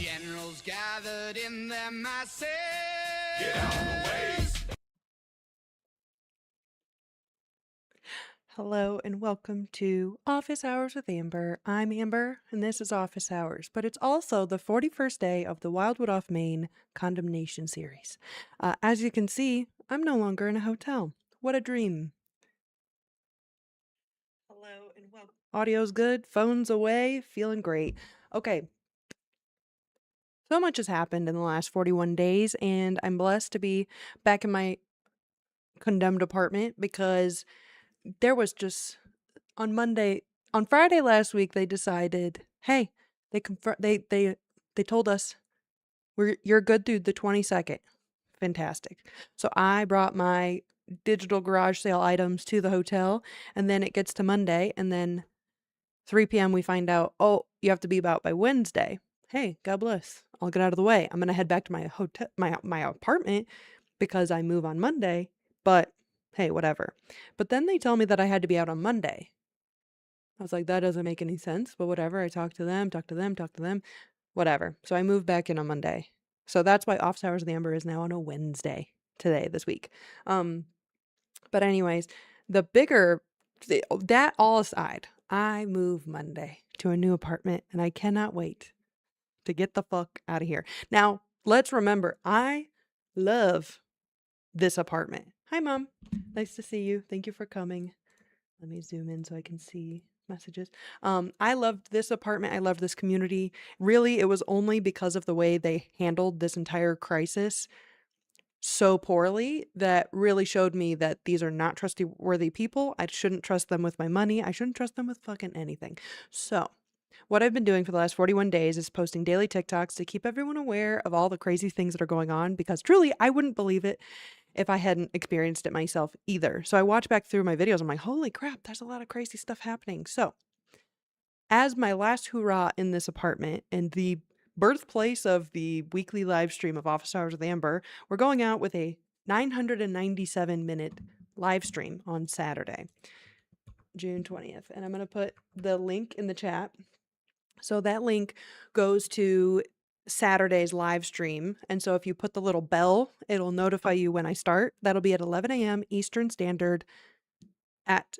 Generals gathered in their masses. Get out of the way. Hello and welcome to Office Hours with Amber. I'm Amber and this is Office Hours, but it's also the 41st day of the Wildwood Off Main Condemnation series. As you can see, I'm no longer in a hotel. What a dream. Hello and welcome. Audio's good, phone's away, feeling great. Okay. So much has happened in the last 41 days, and I'm blessed to be back in my condemned apartment because there was just on Friday last week they decided, hey, they told us you're good through the 22nd. Fantastic. So I brought my digital garage sale items to the hotel, and then it gets to Monday, and then 3 p.m. we find out, oh, you have to be about by Wednesday. Hey, God bless. I'll get out of the way. I'm gonna head back to my hotel, my apartment, because I move on Monday. But hey, whatever. But then they tell me that I had to be out on Monday. I was like, that doesn't make any sense, but whatever. I talked to them, whatever. So I moved back in on Monday. So that's why Office Hours of the Amber is now on a Wednesday today, this week. But anyways, that all aside, I move Monday to a new apartment and I cannot wait to get the fuck out of here. Now, let's remember, I love this apartment. Hi, Mom. Nice to see you. Thank you for coming. Let me zoom in so I can see messages. I loved this apartment. I loved this community. Really, it was only because of the way they handled this entire crisis so poorly that really showed me that these are not trustworthy people. I shouldn't trust them with my money. I shouldn't trust them with fucking anything. So what I've been doing for the last 41 days is posting daily TikToks to keep everyone aware of all the crazy things that are going on, because truly, I wouldn't believe it if I hadn't experienced it myself either. So I watch back through my videos. I'm like, holy crap, there's a lot of crazy stuff happening. So as my last hurrah in this apartment and the birthplace of the weekly live stream of Office Hours with Amber, we're going out with a 997-minute live stream on Saturday, June 20th. And I'm going to put the link in the chat. So that link goes to Saturday's live stream. And so if you put the little bell, it'll notify you when I start. That'll be at 11 a.m. Eastern Standard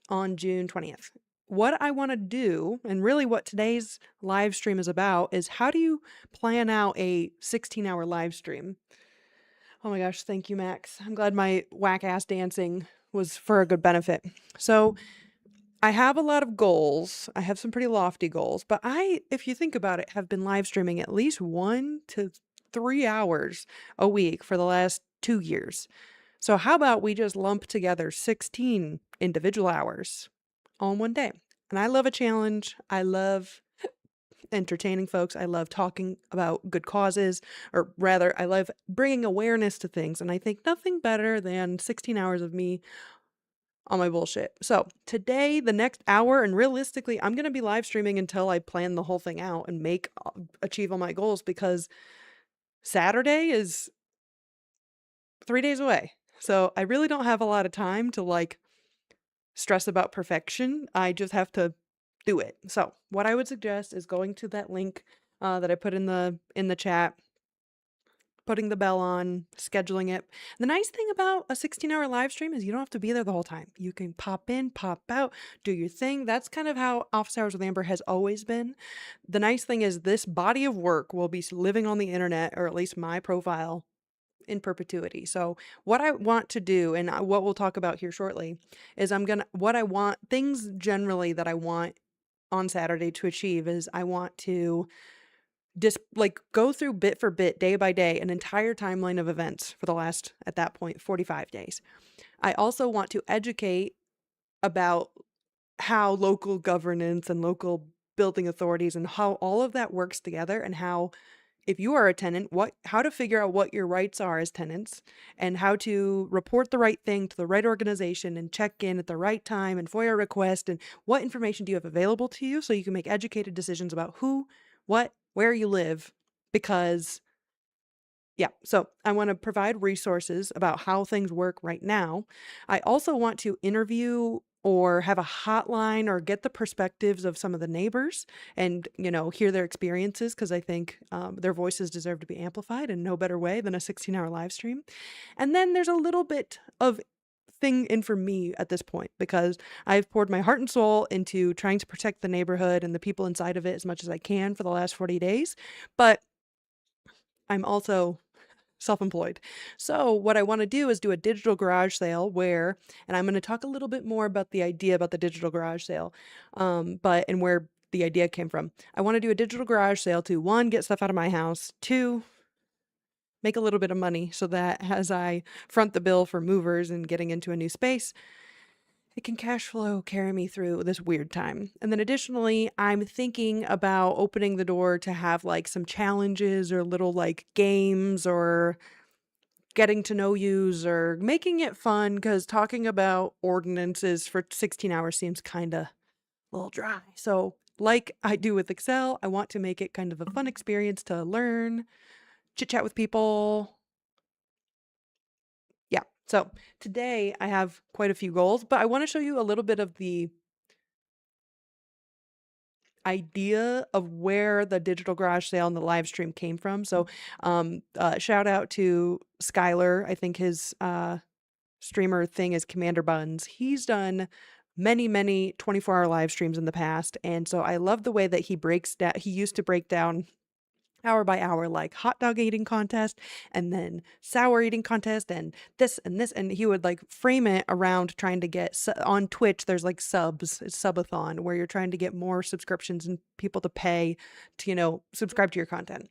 on June 20th. What I want to do, and really what today's live stream is about, is how do you plan out a 16-hour live stream? Oh my gosh, thank you, Max. I'm glad my whack-ass dancing was for a good benefit. So I have a lot of goals. I have some pretty lofty goals, but if you think about it, have been live streaming at least 1 to 3 hours a week for the last 2 years. So how about we just lump together 16 individual hours all in one day? And I love a challenge. I love entertaining folks. I love talking about good causes, or rather, I love bringing awareness to things. And I think nothing better than 16 hours of me on my bullshit. So today, the next hour, and realistically, I'm going to be live streaming until I plan the whole thing out and achieve all my goals, because Saturday is 3 days away. So I really don't have a lot of time to stress about perfection. I just have to do it. So what I would suggest is going to that link that I put in the chat, putting the bell on, scheduling it. The nice thing about a 16-hour live stream is you don't have to be there the whole time. You can pop in, pop out, do your thing. That's kind of how Office Hours with Amber has always been. The nice thing is this body of work will be living on the internet, or at least my profile, in perpetuity. So what I want to do, and what we'll talk about here shortly, is things generally that I want on Saturday to achieve is I want to just go through bit for bit, day by day, an entire timeline of events for the last, at that point, 45 days. I also want to educate about how local governance and local building authorities and how all of that works together, and how, if you are a tenant, how to figure out what your rights are as tenants, and how to report the right thing to the right organization and check in at the right time and FOIA request, and what information do you have available to you so you can make educated decisions about who, what, where you live. Because so I want to provide resources about how things work right now. I also want to interview or have a hotline or get the perspectives of some of the neighbors and, hear their experiences because I think their voices deserve to be amplified in no better way than a 16-hour live stream. And then there's a little bit of thing in for me at this point because I've poured my heart and soul into trying to protect the neighborhood and the people inside of it as much as I can for the last 40 days. But I'm also self-employed. So what I want to do is do a digital garage sale and I'm going to talk a little bit more about the idea about the digital garage sale, and where the idea came from. I want to do a digital garage sale to, one, get stuff out of my house, two, make a little bit of money so that as I front the bill for movers and getting into a new space, it can cash flow carry me through this weird time. And then additionally, I'm thinking about opening the door to have like some challenges or little like games or getting to know yous or making it fun because talking about ordinances for 16 hours seems kind of a little dry. So like I do with Excel, I want to make it kind of a fun experience to learn, chit chat with people. Yeah. So today I have quite a few goals, but I want to show you a little bit of the idea of where the digital garage sale and the live stream came from. So shout out to Skylar. I think his streamer thing is Commander Buns. He's done many 24-hour live streams in the past, and so I love the way that he breaks down. He used to break down hour by hour, like hot dog eating contest and then sour eating contest and this and this. And he would like frame it around trying to get on Twitch. There's like subs, it's subathon, where you're trying to get more subscriptions and people to pay to, subscribe to your content.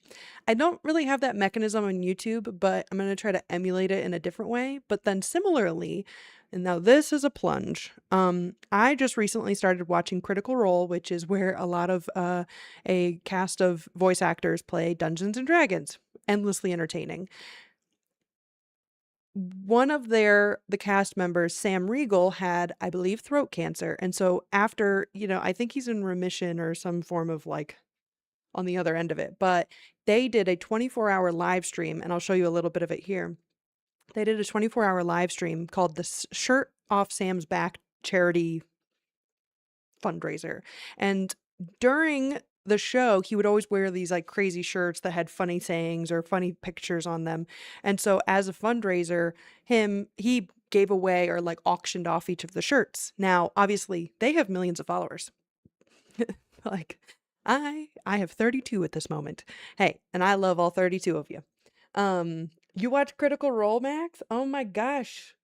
I don't really have that mechanism on YouTube, but I'm going to try to emulate it in a different way. But then similarly, and now this is a plunge. I just recently started watching Critical Role, which is where a lot of a cast of voice actors play Dungeons and Dragons. Endlessly entertaining. One of the cast members, Sam Riegel, had, I believe, throat cancer. And so after, I think he's in remission or some form of like on the other end of it. But they did a 24-hour live stream, and I'll show you a little bit of it here. They did a 24-hour live stream called the Shirt Off Sam's Back charity fundraiser. And during the show, he would always wear these like crazy shirts that had funny sayings or funny pictures on them. And so as a fundraiser, he gave away or like auctioned off each of the shirts. Now, obviously, they have millions of followers. Like I have 32 at this moment. Hey, and I love all 32 of you. You watch Critical Role, Max? Oh my gosh.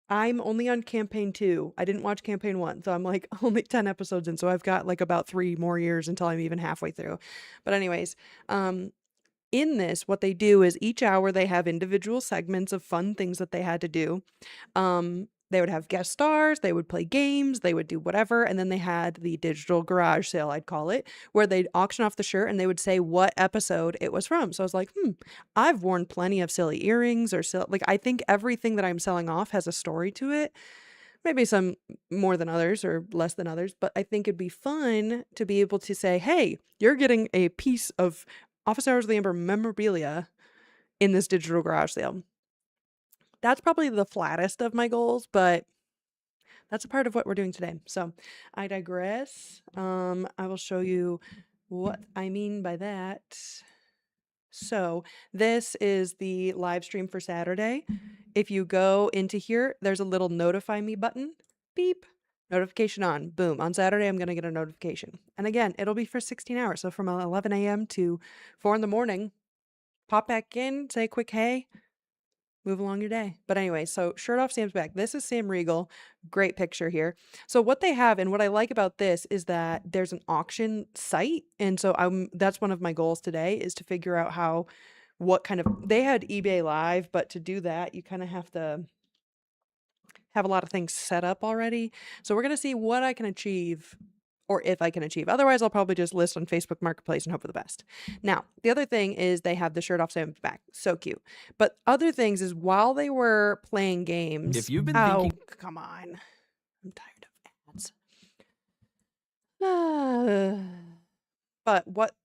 I'm only on campaign 2. I didn't watch campaign 1, so I'm like only 10 episodes in, so I've got like about 3 more years until I'm even halfway through. But anyways, in this, what they do is each hour they have individual segments of fun things that they had to do. They would have guest stars, they would play games, they would do whatever, and then they had the digital garage sale, I'd call it, where they'd auction off the shirt and they would say what episode it was from. So I was like, I've worn plenty of silly earrings or like I think everything that I'm selling off has a story to it. Maybe some more than others or less than others, but I think it'd be fun to be able to say, hey, you're getting a piece of Office Hours of the Amber memorabilia in this digital garage sale. That's probably the flattest of my goals, but that's a part of what we're doing today. So I digress. I will show you what I mean by that. So this is the live stream for Saturday. If you go into here, there's a little notify me button. Beep. Notification on. Boom. On Saturday, I'm going to get a notification. And again, it'll be for 16 hours. So from 11 a.m. to 4 in the morning, pop back in, say a quick hey, move along your day. But anyway, so Shirt Off Sam's Back. This is Sam Riegel. Great picture here. So what they have and what I like about this is that there's an auction site. And so that's one of my goals today is to figure out they had eBay Live, but to do that, you kind of have to have a lot of things set up already. So we're going to see what I can achieve or if I can achieve. Otherwise, I'll probably just list on Facebook Marketplace and hope for the best. Now, the other thing is they have the Shirt Off Sam's Back. So cute. But other things is while they were playing games. If you've been thinking, come on. I'm tired of ads. But what,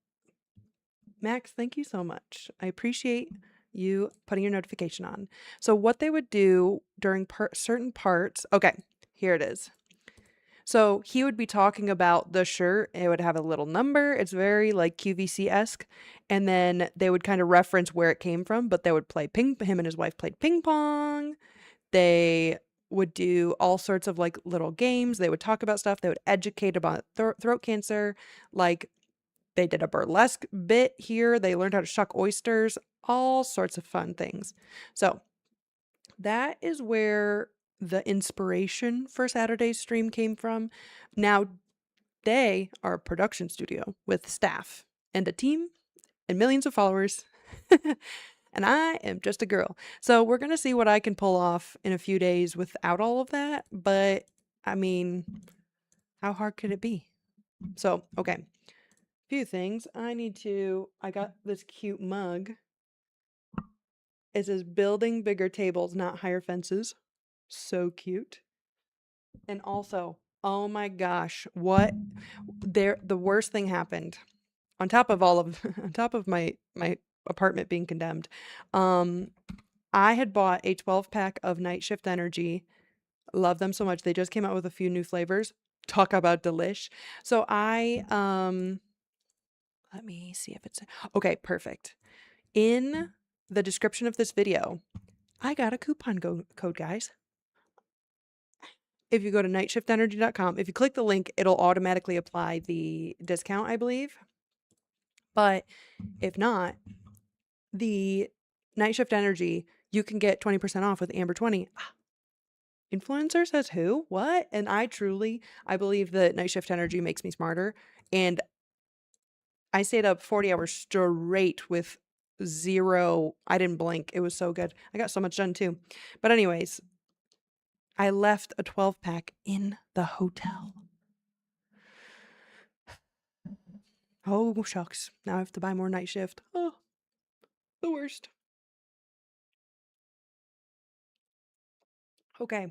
Max, thank you so much. I appreciate you putting your notification on. So what they would do during certain parts. Okay, here it is. So he would be talking about the shirt. It would have a little number. It's very like QVC-esque. And then they would kind of reference where it came from, but they would play him and his wife played ping pong. They would do all sorts of like little games. They would talk about stuff. They would educate about throat cancer. Like they did a burlesque bit here. They learned how to shuck oysters, all sorts of fun things. So that is where the inspiration for Saturday's stream came from. Now, they are a production studio with staff and a team and millions of followers. And I am just a girl. So we're going to see what I can pull off in a few days without all of that. But I mean, how hard could it be? So, okay. Few things. I got this cute mug. It says building bigger tables, not higher fences. So cute. And also, oh my gosh, the worst thing happened. On top of all of on top of my apartment being condemned. I had bought a 12 pack of Night Shift Energy. Love them so much. They just came out with a few new flavors. Talk about delish. So let me see if it's okay, perfect. In the description of this video, I got a coupon code, guys. If you go to nightshiftenergy.com, if you click the link, it'll automatically apply the discount, I believe. But if not, the Night Shift Energy, you can get 20% off with Amber 20. Influencer says who? What? And I believe that Night Shift Energy makes me smarter. And I stayed up 40 hours straight with zero. I didn't blink. It was so good. I got so much done too. But anyways, I left a 12 pack in the hotel. Oh, shucks. Now I have to buy more Night Shift. Oh, the worst. Okay.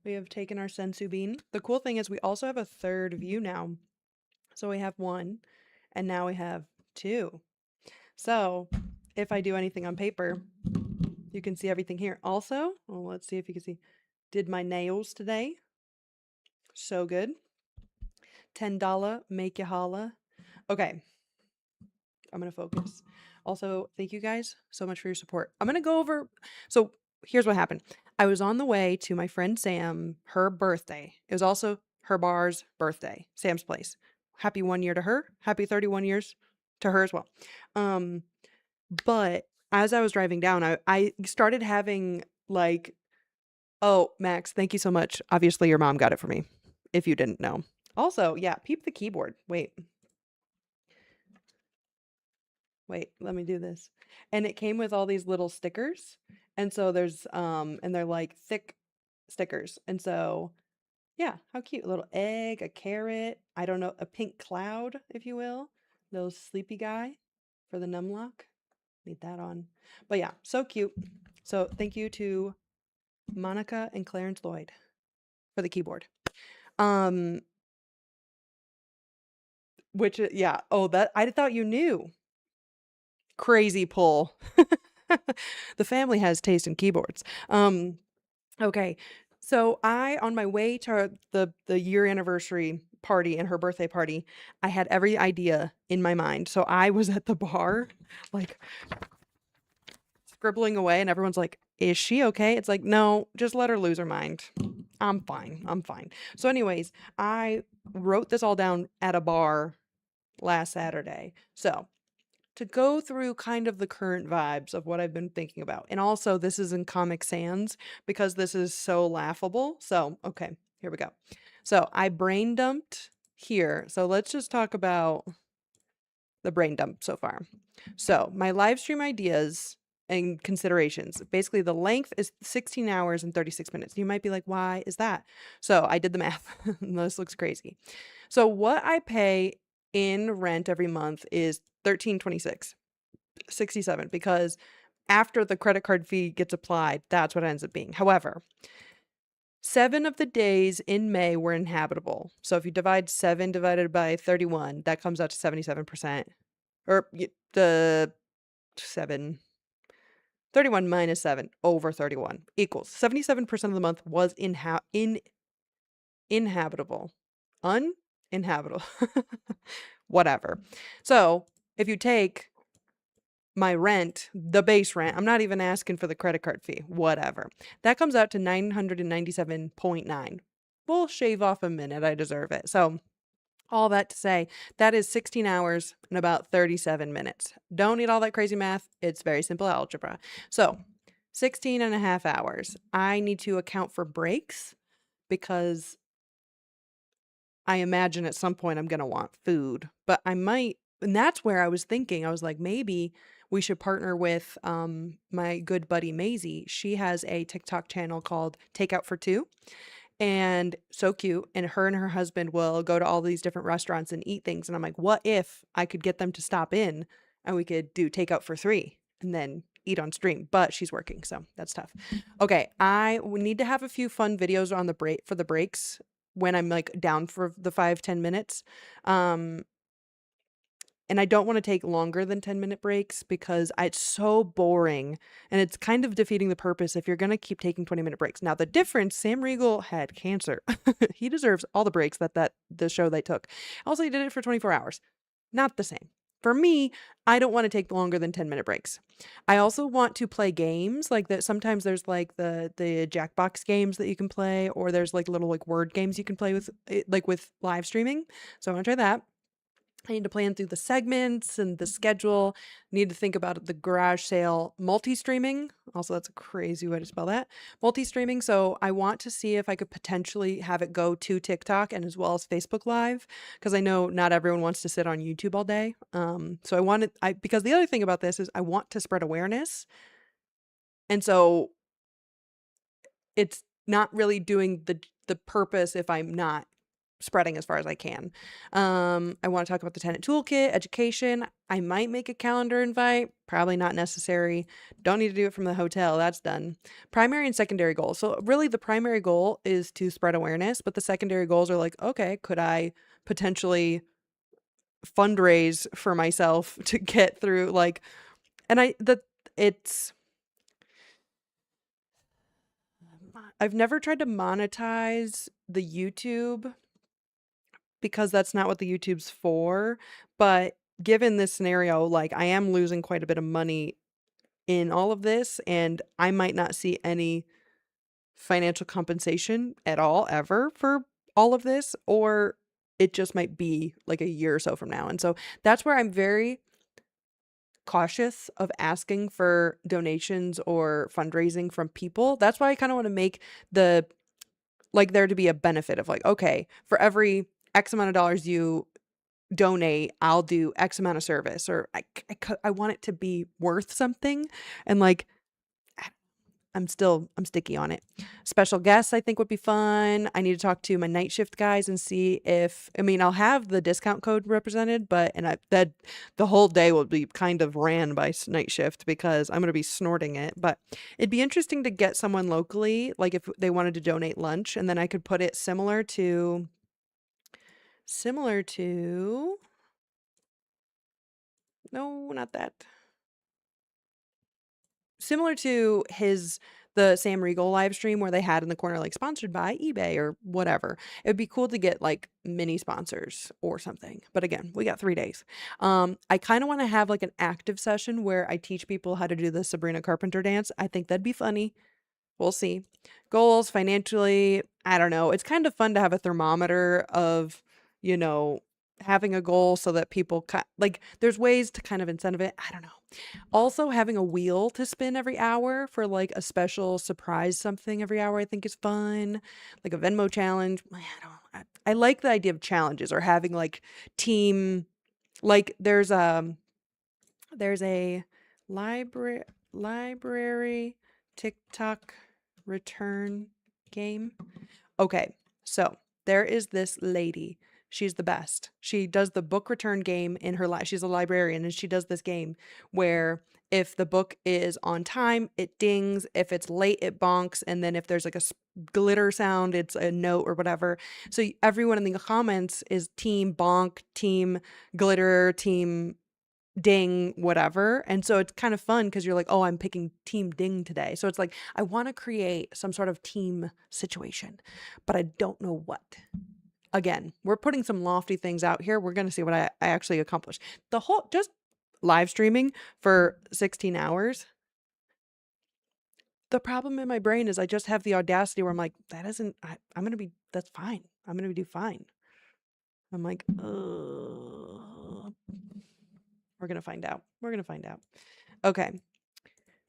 We have taken our sensu bean. The cool thing is we also have a third view now. So we have one, and now we have two. So if I do anything on paper, you can see everything here. Also, well, let's see if you can see. Did my nails today. So good. $10 make you holla. Okay. I'm going to focus. Also, thank you guys so much for your support. I'm going to go over. So here's what happened. I was on the way to my friend Sam, her birthday. It was also her bar's birthday, Sam's place. Happy 1 year to her. Happy 31 years to her as well. But as I was driving down, I started having like, oh, Max, thank you so much. Obviously, your mom got it for me, if you didn't know. Also, yeah, peep the keyboard. Wait, let me do this. And it came with all these little stickers. And so and they're like thick stickers. And so, yeah, how cute. A little egg, a carrot, I don't know, a pink cloud, if you will. Little sleepy guy for the numlock. Need that on. But yeah, so cute. So thank you to Monica and Clarence Lloyd for the keyboard. Which, yeah. Oh, that I thought you knew. Crazy pull. The family has taste in keyboards. Okay. So on my way to the year anniversary party and her birthday party, I had every idea in my mind. So I was at the bar, like scribbling away, and everyone's like, "Is she okay?" It's like, no, just let her lose her mind. I'm fine. I'm fine. So, anyways, I wrote this all down at a bar last Saturday. So, to go through kind of the current vibes of what I've been thinking about. And also, this is in Comic Sans because this is so laughable. So, okay, here we go. So, I brain dumped here. So, let's just talk about the brain dump so far. So, my live stream ideas and considerations. Basically, the length is 16 hours and 36 minutes. You might be like, why is that? So, I did the math. This looks crazy. So, what I pay in rent every month is $13.26.67 because after the credit card fee gets applied, that's what it ends up being. However, 7 of the days in May were inhabitable. So if you divide 7 divided by 31, that comes out to 77%. Or the 31 minus 7 over 31 equals 77% of the month was uninhabitable. Uninhabitable. Whatever. So if you take my rent, the base rent, I'm not even asking for the credit card fee, whatever. That comes out to 997.9. We'll shave off a minute. I deserve it. So all that to say, that is 16 hours and about 37 minutes. Don't need all that crazy math. It's very simple algebra. So 16 and a half hours. I need to account for breaks because I imagine at some point I'm going to want food, but I might, and that's where I was thinking. I was like, maybe we should partner with my good buddy Maisie. She has a TikTok channel called Takeout for Two, and so cute. And her husband will go to all these different restaurants and eat things. And I'm like, what if I could get them to stop in and we could do takeout for three and then eat on stream? But she's working, so that's tough. Okay, I need to have a few fun videos on the break for the breaks when I'm like down for the 5-10 minutes. And I don't want to take longer than 10-minute breaks because it's so boring and it's kind of defeating the purpose if you're going to keep taking 20-minute breaks. Now, the difference, Sam Riegel had cancer. He deserves all the breaks that the show they took. Also, he did it for 24 hours. Not the same. For me, I don't want to take longer than 10-minute breaks. I also want to play games like that. Sometimes there's like the Jackbox games that you can play, or there's like little like word games you can play with like with live streaming. So I want to try that. I need to plan through the segments and the schedule. Need to think about the garage sale multi-streaming. Also, that's a crazy way to spell that. Multi-streaming. So I want to see if I could potentially have it go to TikTok and as well as Facebook Live, because I know not everyone wants to sit on YouTube all day. So because the other thing about this is I want to spread awareness. And so it's not really doing the purpose if I'm not spreading as far as I can. I want to talk about the tenant toolkit, education. I might make a calendar invite, probably not necessary. Don't need to do it from the hotel. That's done. Primary and secondary goals. So really the primary goal is to spread awareness, but the secondary goals are like, okay, could I potentially fundraise for myself to get through like, and I've never tried to monetize the YouTube because that's not what the YouTube's for. But given this scenario, like I am losing quite a bit of money in all of this, and I might not see any financial compensation at all ever for all of this, or it just might be like a year or so from now. And so that's where I'm very cautious of asking for donations or fundraising from people. That's why I kind of want to make there to be a benefit of like, okay, for every X amount of dollars you donate, I'll do X amount of service, or I want it to be worth something. And like, I'm sticky on it. Special guests I think would be fun. I need to talk to my night shift guys and see I'll have the discount code represented, but that the whole day will be kind of ran by night shift because I'm going to be snorting it. But it'd be interesting to get someone locally, like if they wanted to donate lunch, and then I could put it similar to no, not that. Similar to the Sam Riegel live stream where they had in the corner like sponsored by eBay or whatever. It would be cool to get like mini sponsors or something. But again, we got 3 days. I kind of want to have like an active session where I teach people how to do the Sabrina Carpenter dance. I think that'd be funny. We'll see. Goals financially, I don't know. It's kind of fun to have a thermometer of, having a goal so that people like there's ways to kind of incentive it. I don't know. Also, having a wheel to spin every hour for like a special surprise something every hour, I think is fun. Like a Venmo challenge. I like the idea of challenges or having like team, like there's a library TikTok return game. Okay, so there is this lady. She's the best. She does the book return game in her life. She's a librarian, and she does this game where if the book is on time, it dings. If it's late, it bonks. And then if there's like a glitter sound, it's a note or whatever. So everyone in the comments is team bonk, team glitter, team ding whatever. And so it's kind of fun because you're like, oh, I'm picking team ding today. So it's like I want to create some sort of team situation, but I don't know what. Again, we're putting some lofty things out here. We're going to see what I actually accomplish. The whole just live streaming for 16 hours. The problem in my brain is I just have the audacity where I'm like, that isn't, I'm going to be, that's fine. I'm going to do fine. I'm like, we're going to find out. We're going to find out. Okay.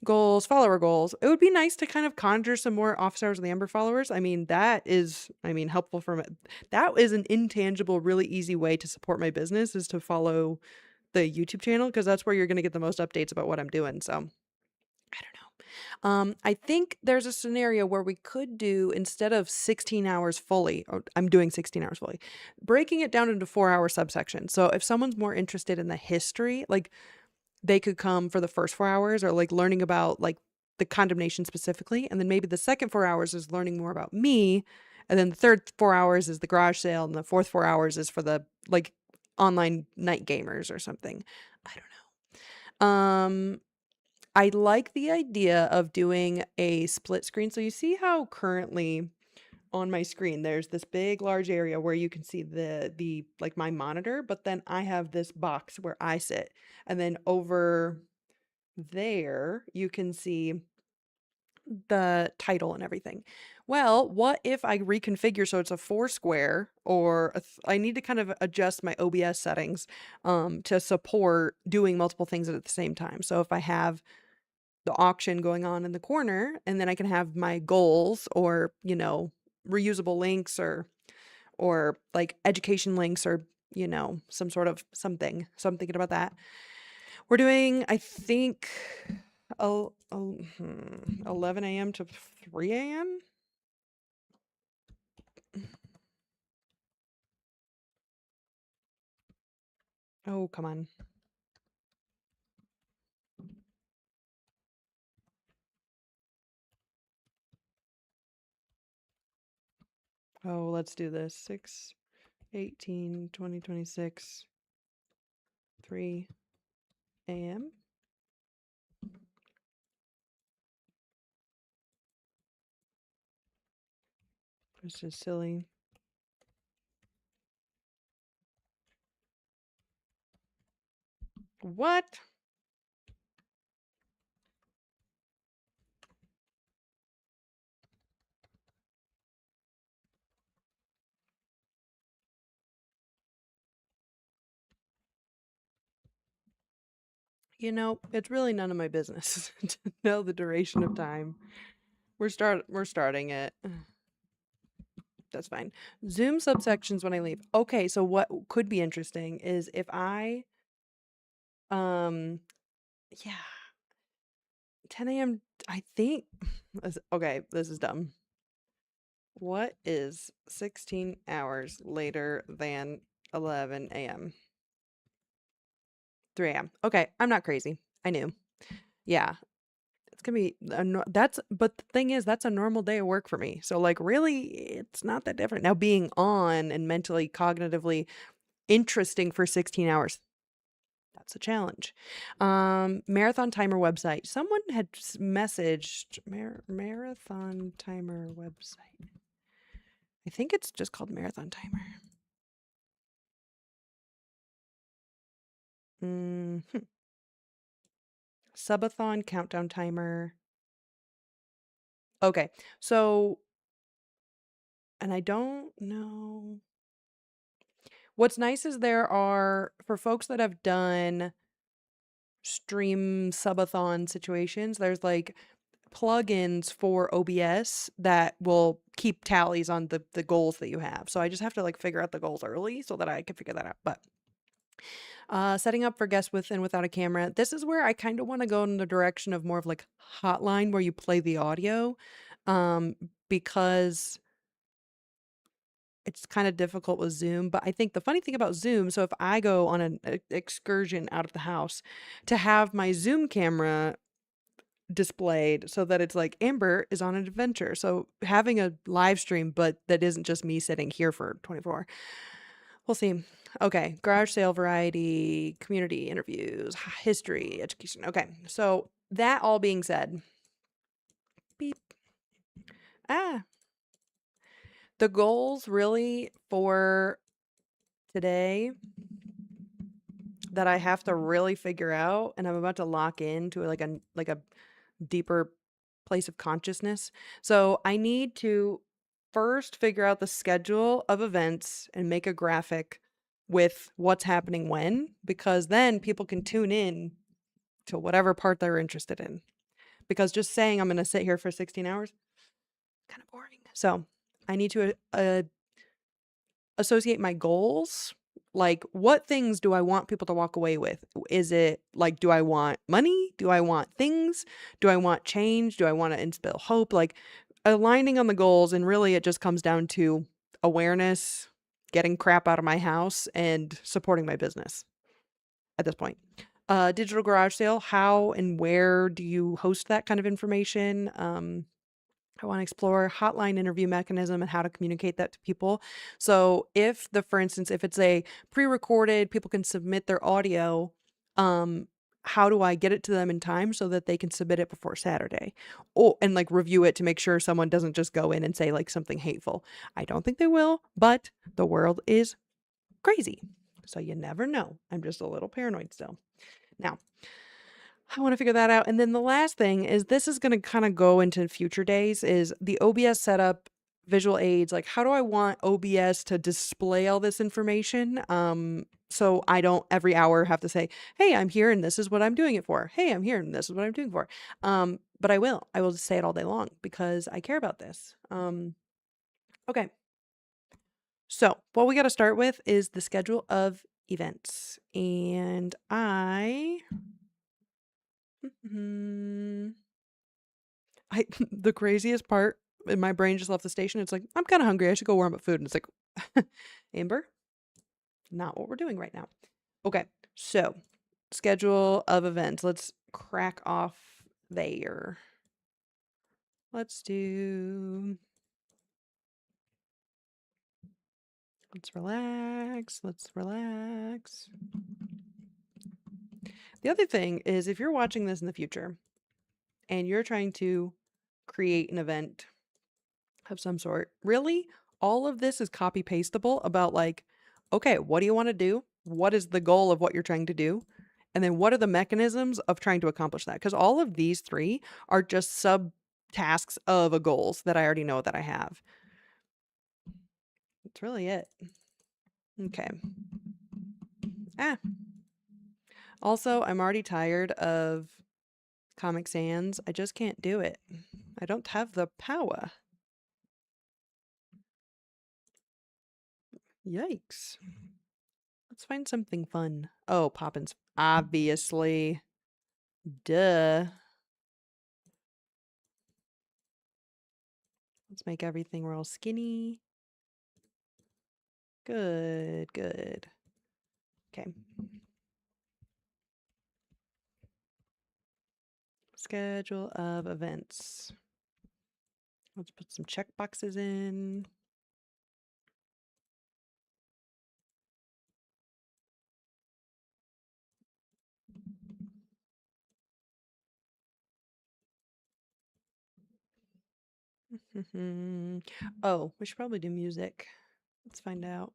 Goals, follower goals. It would be nice to kind of conjure some more Office Hours of the Amber followers. I mean, that is, helpful from it. That is an intangible, really easy way to support my business is to follow the YouTube channel because that's where you're going to get the most updates about what I'm doing. So I don't know. I think there's a scenario where we could do instead of 16 hours fully, or I'm doing 16 hours fully, breaking it down into 4-hour subsections. So if someone's more interested in the history, like they could come for the first 4 hours or like learning about like the condemnation specifically. And then maybe the second 4 hours is learning more about me. And then the third 4 hours is the garage sale. And the fourth 4 hours is for the like online night gamers or something. I don't know. I like the idea of doing a split screen. So you see how currently on my screen there's this big large area where you can see the like my monitor, but then I have this box where I sit. And then over there you can see the title and everything. Well, what if I reconfigure so it's a 4 square or I need to kind of adjust my OBS settings to support doing multiple things at the same time. So if I have the auction going on in the corner and then I can have my goals or, reusable links or like education links or, some sort of something. So I'm thinking about that. We're doing, I think, 11 a.m. to 3 a.m. Oh, come on. Oh, let's do this. 6/18/2026, 3 a.m. This is silly. What? It's really none of my business to know the duration of time. We're starting it. That's fine. Zoom subsections when I leave. Okay, so what could be interesting is if I yeah, 10 a.m. I think okay, this is dumb. What is 16 hours later than 11 a.m.? 3 a.m. Okay, I'm not crazy. I knew. Yeah, it's gonna be but the thing is, that's a normal day of work for me. So like, really, it's not that different. Now, being on and mentally, cognitively interesting for 16 hours, that's a challenge. Marathon timer website. Someone had messaged marathon timer website. I think it's just called marathon timer. Subathon countdown timer. Okay, so, and I don't know. What's nice is there are, for folks that have done stream subathon situations, there's like plugins for OBS that will keep tallies on the goals that you have. So I just have to like figure out the goals early so that I can figure that out. But setting up for guests with and without a camera. This is where I kind of want to go in the direction of more of like hotline where you play the audio, because it's kind of difficult with Zoom. But I think the funny thing about Zoom, so if I go on an excursion out of the house, to have my Zoom camera displayed so that it's like Amber is on an adventure. So having a live stream, but that isn't just me sitting here for 24. We'll see. Okay, garage sale variety, community interviews, history, education. Okay, so that all being said, beep. Ah, the goals really for today that I have to really figure out, and I'm about to lock into like a deeper place of consciousness. So I need to first figure out the schedule of events and make a graphic with what's happening when, because then people can tune in to whatever part they're interested in. Because just saying I'm going to sit here for 16 hours, kind of boring. So I need to associate my goals. Like, what things do I want people to walk away with? Is it like, do I want money? Do I want things? Do I want change? Do I want to instill hope? Like, aligning on the goals, and really it just comes down to awareness, getting crap out of my house, and supporting my business at this point. Digital garage sale, how and where do you host that kind of information? I want to explore hotline interview mechanism and how to communicate that to people. So for instance, if it's a pre-recorded, people can submit their audio, how do I get it to them in time so that they can submit it before Saturday? Oh, and like review it to make sure someone doesn't just go in and say like something hateful. I don't think they will, but the world is crazy. So you never know. I'm just a little paranoid still. Now, I want to figure that out. And then the last thing is, this is going to kind of go into future days, is the OBS setup, visual aids. Like, how do I want OBS to display all this information? So I don't every hour have to say, hey, I'm here and this is what I'm doing it for. Hey, I'm here and this is what I'm doing for. But I will just say it all day long because I care about this. Okay. So what we got to start with is the schedule of events. And the craziest part, and my brain just left the station. It's like, I'm kind of hungry. I should go warm up food. And it's like, Amber, not what we're doing right now. Okay. So, schedule of events. Let's crack off there. Let's relax. Let's relax. The other thing is, if you're watching this in the future and you're trying to create an event of some sort, really, all of this is copy pastable about like, okay, what do you want to do? What is the goal of what you're trying to do? And then what are the mechanisms of trying to accomplish that? Because all of these three are just sub tasks of a goals that I already know that I have. That's really it. Okay. Also, I'm already tired of Comic Sans. I just can't do it. I don't have the power. Yikes. Let's find something fun. Oh, Poppins. Obviously. Duh. Let's make everything real skinny. Good, good. Okay. Schedule of events. Let's put some check boxes in. Oh, we should probably do music. Let's find out.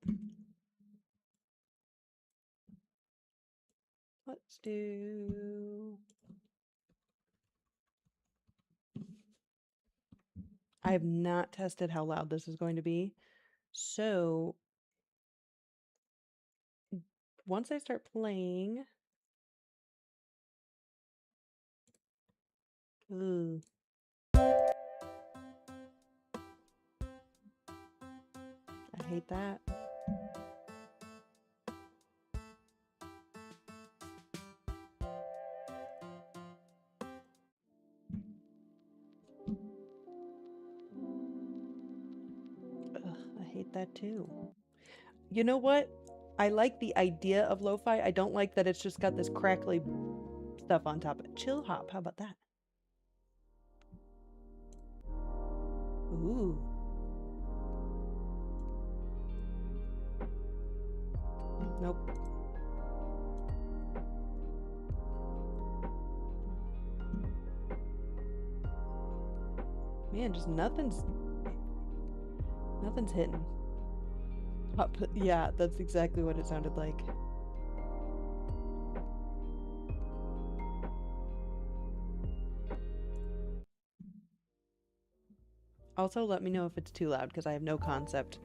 Let's do... I have not tested how loud this is going to be. So once I start playing... Ooh. I hate that. Ugh, I hate that too. You know what? I like the idea of lo-fi. I don't like that it's just got this crackly stuff on top of it. Chill hop, how about that? Ooh. Nope. Man, just nothing's hitting. Yeah, that's exactly what it sounded like. Also, let me know if it's too loud, because I have no concept.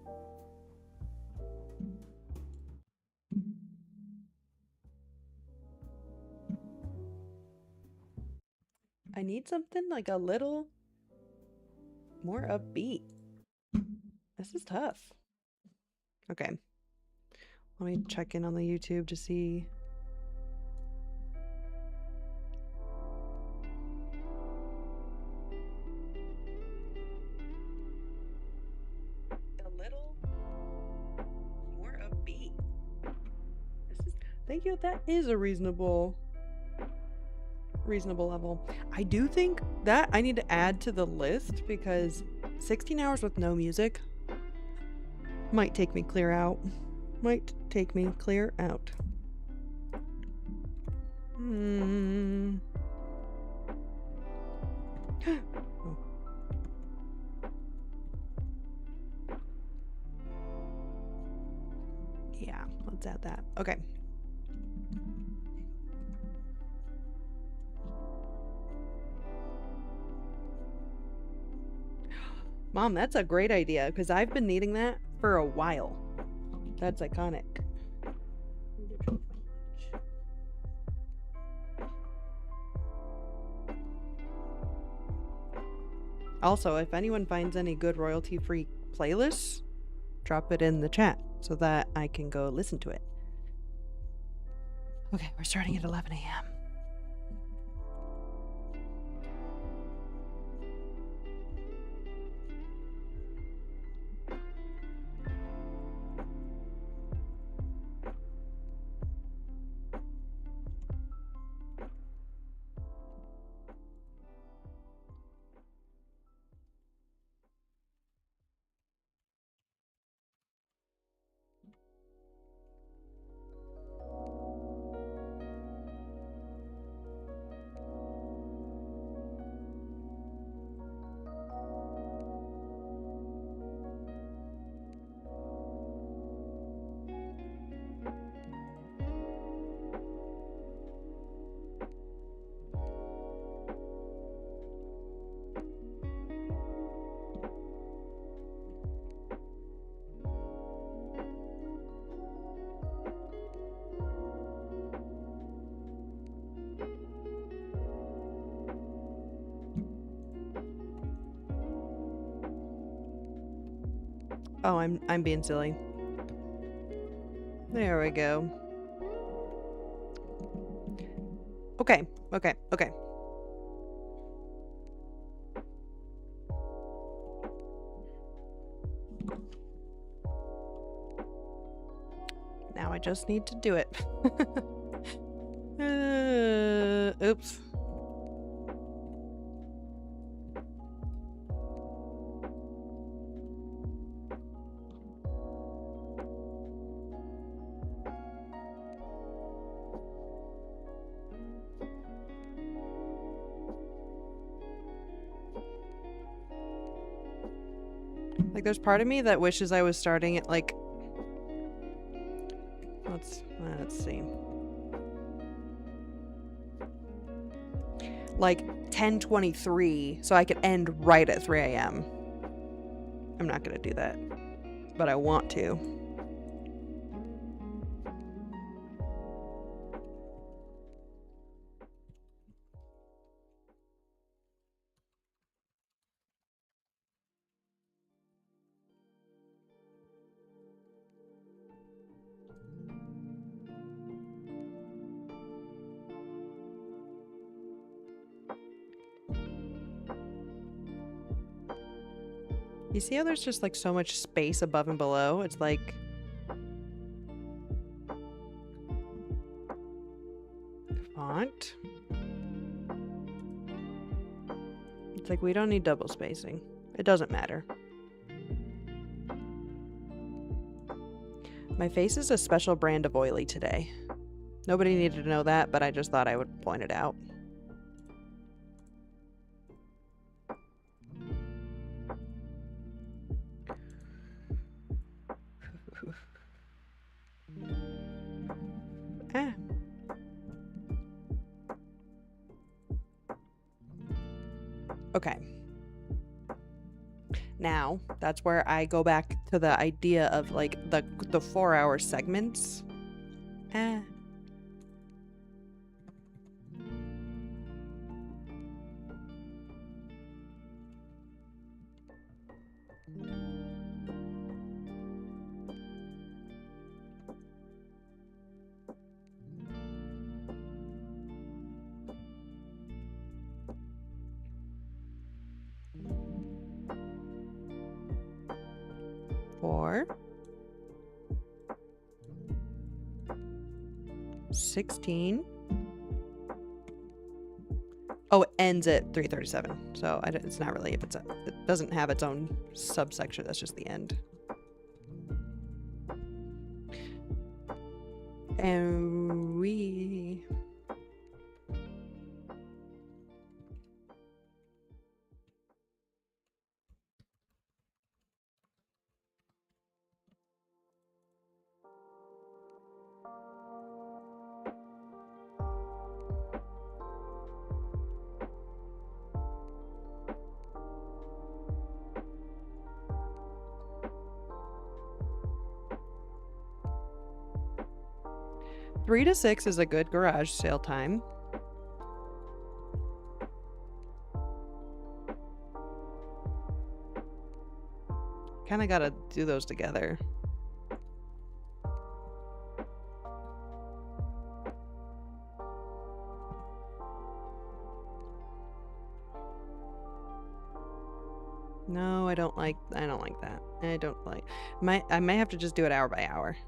I need something like a little more upbeat. This is tough. Okay. Let me check in on the YouTube to see. A little more upbeat. Thank you. That is a reasonable level. I do think that I need to add to the list, because 16 hours with no music might take me clear out. Oh. Yeah, let's add that. Okay. Mom, that's a great idea, because I've been needing that for a while. That's iconic. Also, if anyone finds any good royalty-free playlists, drop it in the chat so that I can go listen to it. Okay, we're starting at 11 a.m. Oh, I'm being silly. There we go. Okay. Now I just need to do it. Oops. Like, there's part of me that wishes I was starting at, like, let's see. Like 10:23, so I could end right at 3 a.m. I'm not gonna do that, but I want to. You see how there's just like so much space above and below? It's like font. It's like we don't need double spacing. It doesn't matter. My face is a special brand of oily today. Nobody needed to know that, but I just thought I would point it out. Ah. Okay. Now, that's where I go back to the idea of like the 4-hour segments. Ah. Four. 16. Oh, it ends at 3:37. So it's not really, if it doesn't have its own subsection. That's just the end. And we... Three to 6 is a good garage sale time. Kind of got to do those together. No, I don't like that. I don't like. I might have to just do it hour by hour.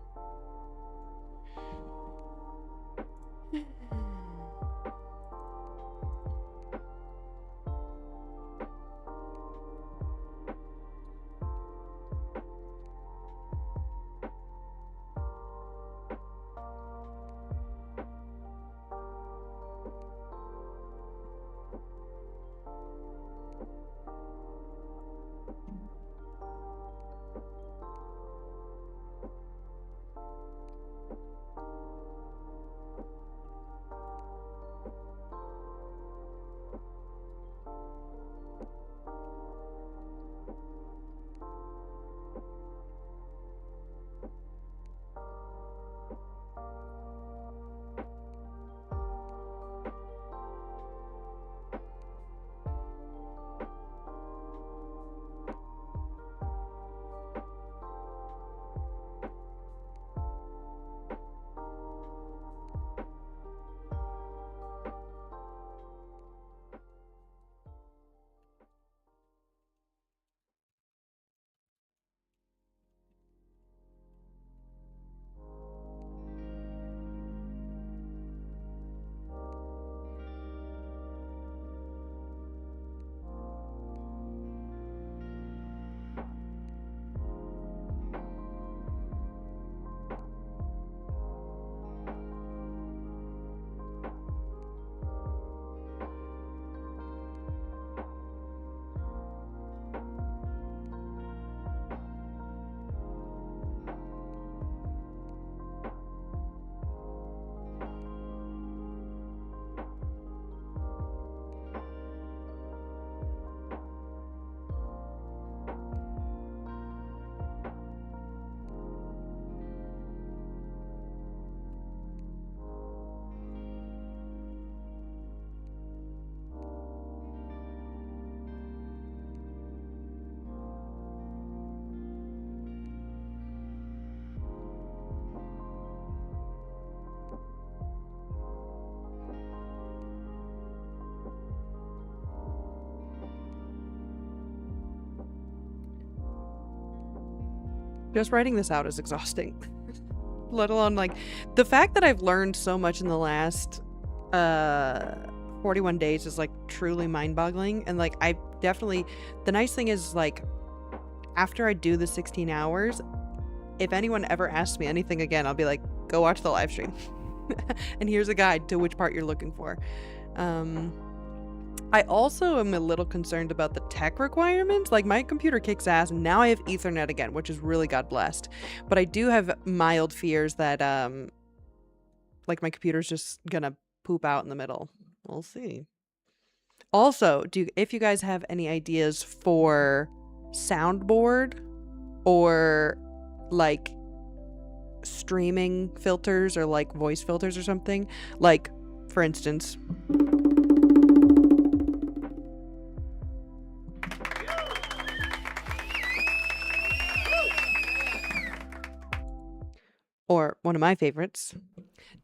Just writing this out is exhausting. Let alone, like, the fact that I've learned so much in the last 41 days is, like, truly mind-boggling. And, like, I definitely... The nice thing is, like, after I do the 16 hours, if anyone ever asks me anything again, I'll be like, go watch the live stream. And here's a guide to which part you're looking for. I also am a little concerned about the tech requirements. Like, my computer kicks ass, and now I have Ethernet again, which is really God blessed. But I do have mild fears that, like, my computer's just gonna poop out in the middle. We'll see. Also, if you guys have any ideas for soundboard or, like, streaming filters or, like, voice filters or something, like, for instance... Or one of my favorites,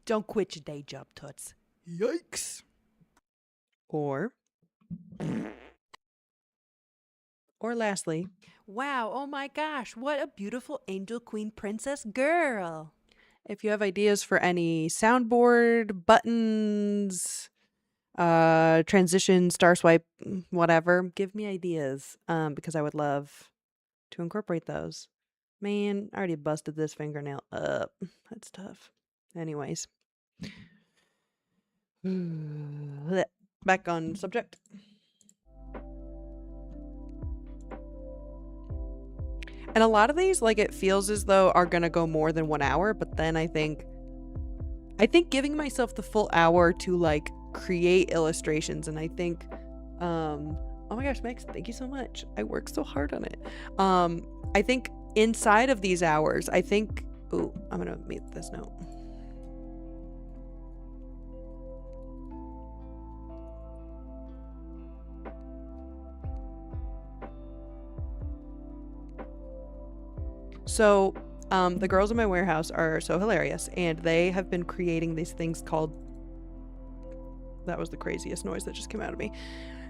don't quit your day job, toots. Yikes. Or lastly, wow, oh my gosh, what a beautiful angel queen princess girl. If you have ideas for any soundboard, buttons, transition, star swipe, whatever, give me ideas, because I would love to incorporate those. Man, I already busted this fingernail up. That's tough. Anyways. Back on subject. And a lot of these, like, it feels as though are gonna go more than 1 hour, but then I think giving myself the full hour to, like, create illustrations, and I think, oh my gosh, Max, thank you so much. I worked so hard on it. I think inside of these hours, I think, ooh, I'm gonna make this note. So, the girls in my warehouse are so hilarious, and they have been creating these things called, that was the craziest noise that just came out of me.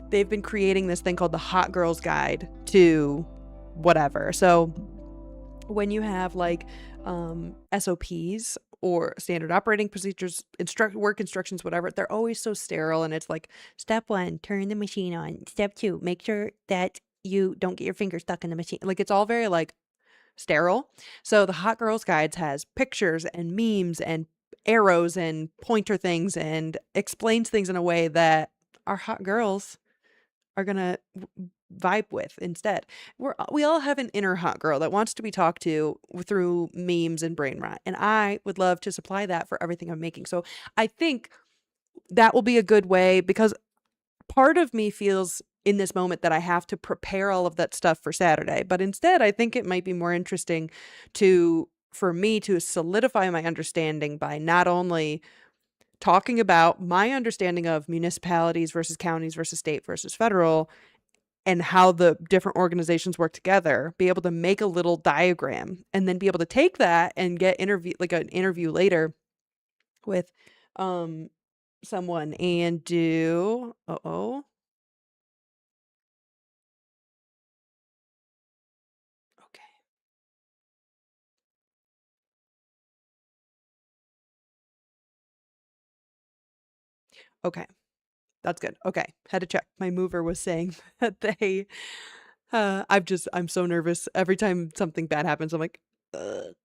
They've been creating this thing called the Hot Girls Guide to whatever. So when you have, like, SOPs or standard operating procedures, work instructions, whatever, they're always so sterile, and it's like, step 1, turn the machine on. Step 2, make sure that you don't get your finger stuck in the machine. Like, it's all very, like, sterile. So the Hot Girls Guides has pictures and memes and arrows and pointer things, and explains things in a way that our hot girls are gonna vibe with instead. We all have an inner hot girl that wants to be talked to through memes and brain rot, and I would love to supply that for everything I'm making. So I think that will be a good way, because part of me feels in this moment that I have to prepare all of that stuff for Saturday, but instead I think it might be more interesting for me to solidify my understanding by not only talking about my understanding of municipalities versus counties versus state versus federal, and how the different organizations work together, be able to make a little diagram, and then be able to take that and get an interview later with someone and do okay. That's good. Okay. Had to check. My mover was saying that I'm so nervous. Every time something bad happens, I'm like,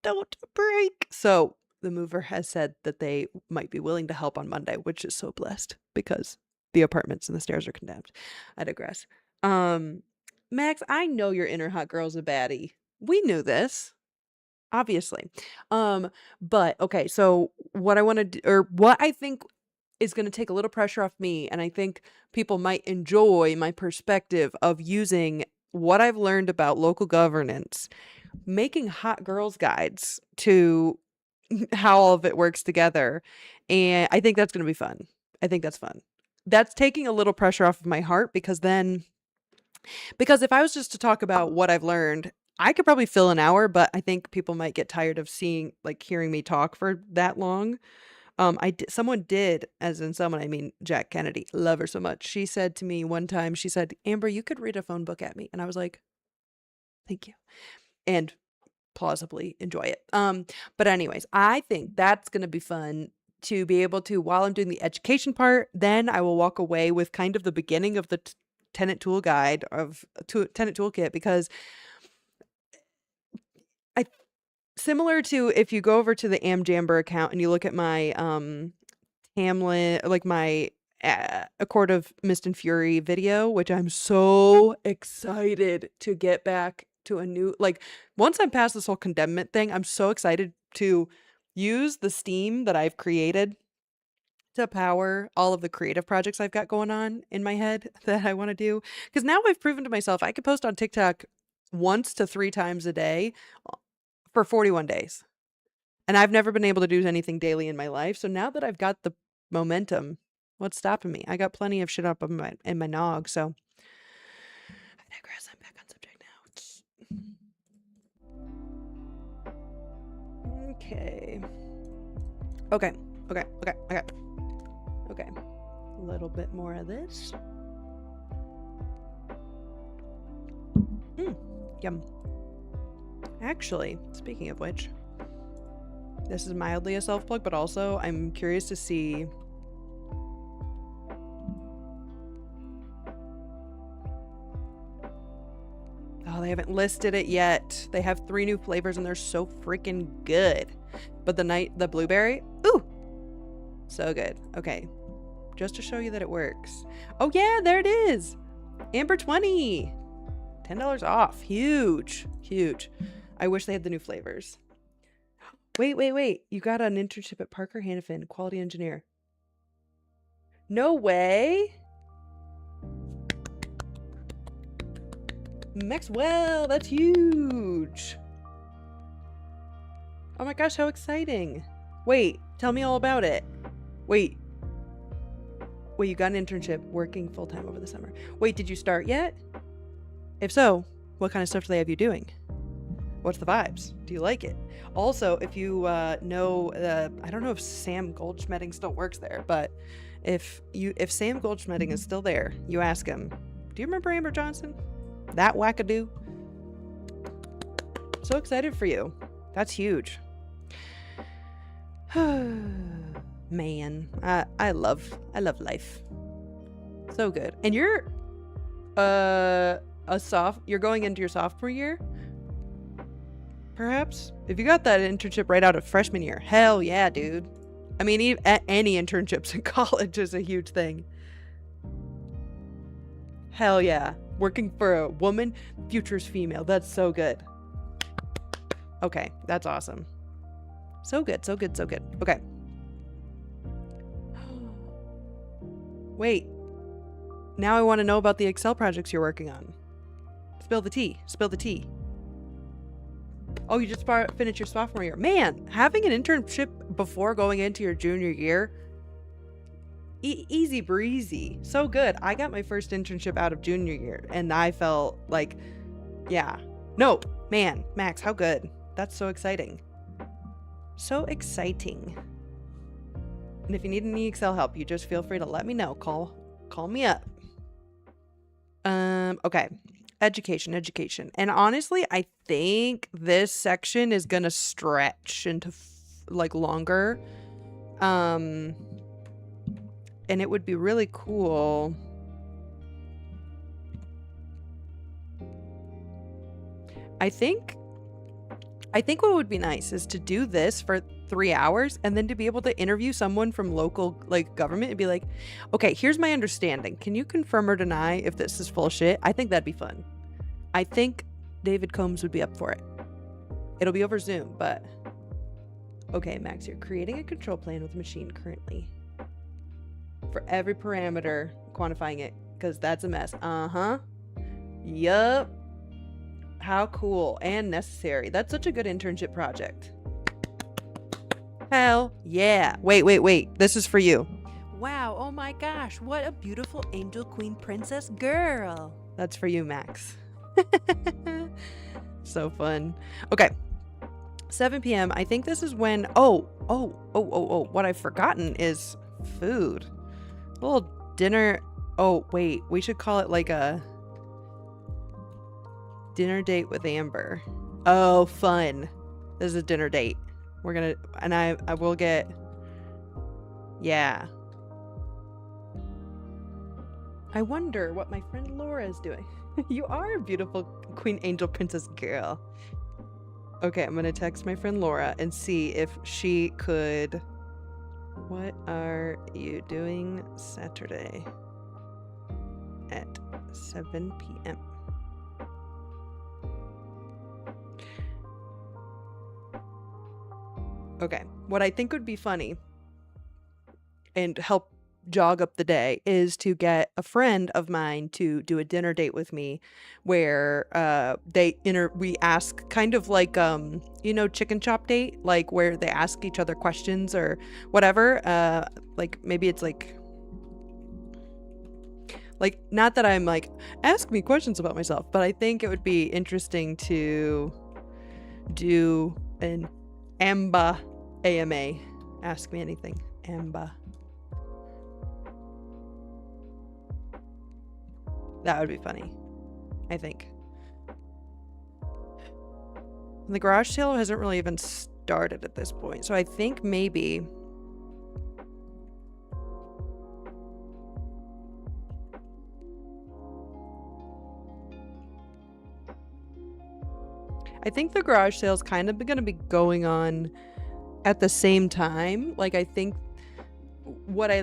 don't break. So the mover has said that they might be willing to help on Monday, which is so blessed, because the apartments and the stairs are condemned. I digress. Max, I know your inner hot girl's a baddie. We knew this, obviously. But okay, so what I want to do, or what I think is going to take a little pressure off me, and I think people might enjoy my perspective of using what I've learned about local governance, making hot girls guides to how all of it works together. And I think that's going to be fun. I think that's fun. That's taking a little pressure off of my heart, because if I was just to talk about what I've learned, I could probably fill an hour, but I think people might get tired of hearing me talk for that long. Someone did, as in someone, I mean, Jack Kennedy, love her so much. She said to me one time, she said, Amber, you could read a phone book at me. And I was like, thank you. And plausibly enjoy it. But anyways, I think that's going to be fun to be able to, while I'm doing the education part, then I will walk away with kind of the beginning of the tenant tool guide tenant toolkit, because similar to if you go over to the Amjamber account and you look at my Hamlin, like my A Court of Mist and Fury video, which I'm so excited to get back to a new, like, once I'm past this whole condemnment thing, I'm so excited to use the steam that I've created to power all of the creative projects I've got going on in my head that I want to do. Because now I've proven to myself I could post on TikTok once to 3 times a day for 41 days. And I've never been able to do anything daily in my life. So now that I've got the momentum, what's stopping me? I got plenty of shit up in my nog. So I digress. I'm back on subject now. Okay. Okay. A little bit more of this. Yum. Actually, speaking of which, this is mildly a self-plug, but also I'm curious to see they haven't listed it yet. They have 3 new flavors and they're so freaking good. But the blueberry, ooh, so good. Okay, just to show you that it works. Oh yeah, there it is. Amber 20, $10 off. Huge. I wish they had the new flavors. Wait. You got an internship at Parker Hannafin, quality engineer. No way. Maxwell, that's huge. Oh my gosh, how exciting. Wait, tell me all about it. Wait, you got an internship working full-time over the summer. Wait, did you start yet? If so, what kind of stuff do they have you doing? What's the vibes? Do you like it? Also, if you know, I don't know if Sam Goldschmeding still works there, but if Sam Goldschmeding is still there, you ask him, do you remember Amber Johnson? That wackadoo? So excited for you. That's huge. Man, I love life. So good. And you're you're going into your sophomore year? Perhaps? If you got that internship right out of freshman year, hell yeah, dude. I mean, any internships in college is a huge thing. Hell yeah. Working for a woman, future's female. That's so good. Okay, that's awesome. So good. Okay. Wait. Now I want to know about the Excel projects you're working on. Spill the tea. Oh, you just finished your sophomore year. Man, having an internship before going into your junior year, easy breezy. So good. I got my first internship out of junior year and I felt like, yeah. No, man, Max, how good. That's so exciting. So exciting. And if you need any Excel help, you just feel free to let me know. Call me up. Okay. Education. And honestly, I think this section is gonna stretch into longer. And it would be really cool. I think what would be nice is to do this for 3 hours and then to be able to interview someone from local government and be like, okay, here's my understanding. Can you confirm or deny if this is full shit? I think that'd be fun. I think David Combs would be up for it. It'll be over Zoom, but okay, Max, you're creating a control plan with a machine currently. For every parameter, quantifying it, because that's a mess. Yup. How cool and necessary. That's such a good internship project. Hell yeah. Wait. This is for you. Wow. Oh my gosh. What a beautiful angel queen princess girl. That's for you, Max. So fun. Okay. 7 p.m. I think this is when, what I've forgotten is food. A little dinner. Oh, wait. We should call it like a dinner date with Amber. Oh, fun. This is a dinner date. We're gonna, and I will get, yeah. I wonder what my friend Laura is doing. You are a beautiful Queen Angel Princess girl. Okay, I'm gonna text my friend Laura and see if she could. What are you doing Saturday at 7 p.m.? Okay, what I think would be funny and help jog up the day is to get a friend of mine to do a dinner date with me where we ask kind of like chicken chop date, like where they ask each other questions or whatever, like maybe it's like not that I'm like ask me questions about myself, but I think it would be interesting to do an AMA. Ask me anything. AMBA. That would be funny, I think. And the garage sale hasn't really even started at this point, so I think maybe the garage sale is kind of going to be going on at the same time. Like, I think what I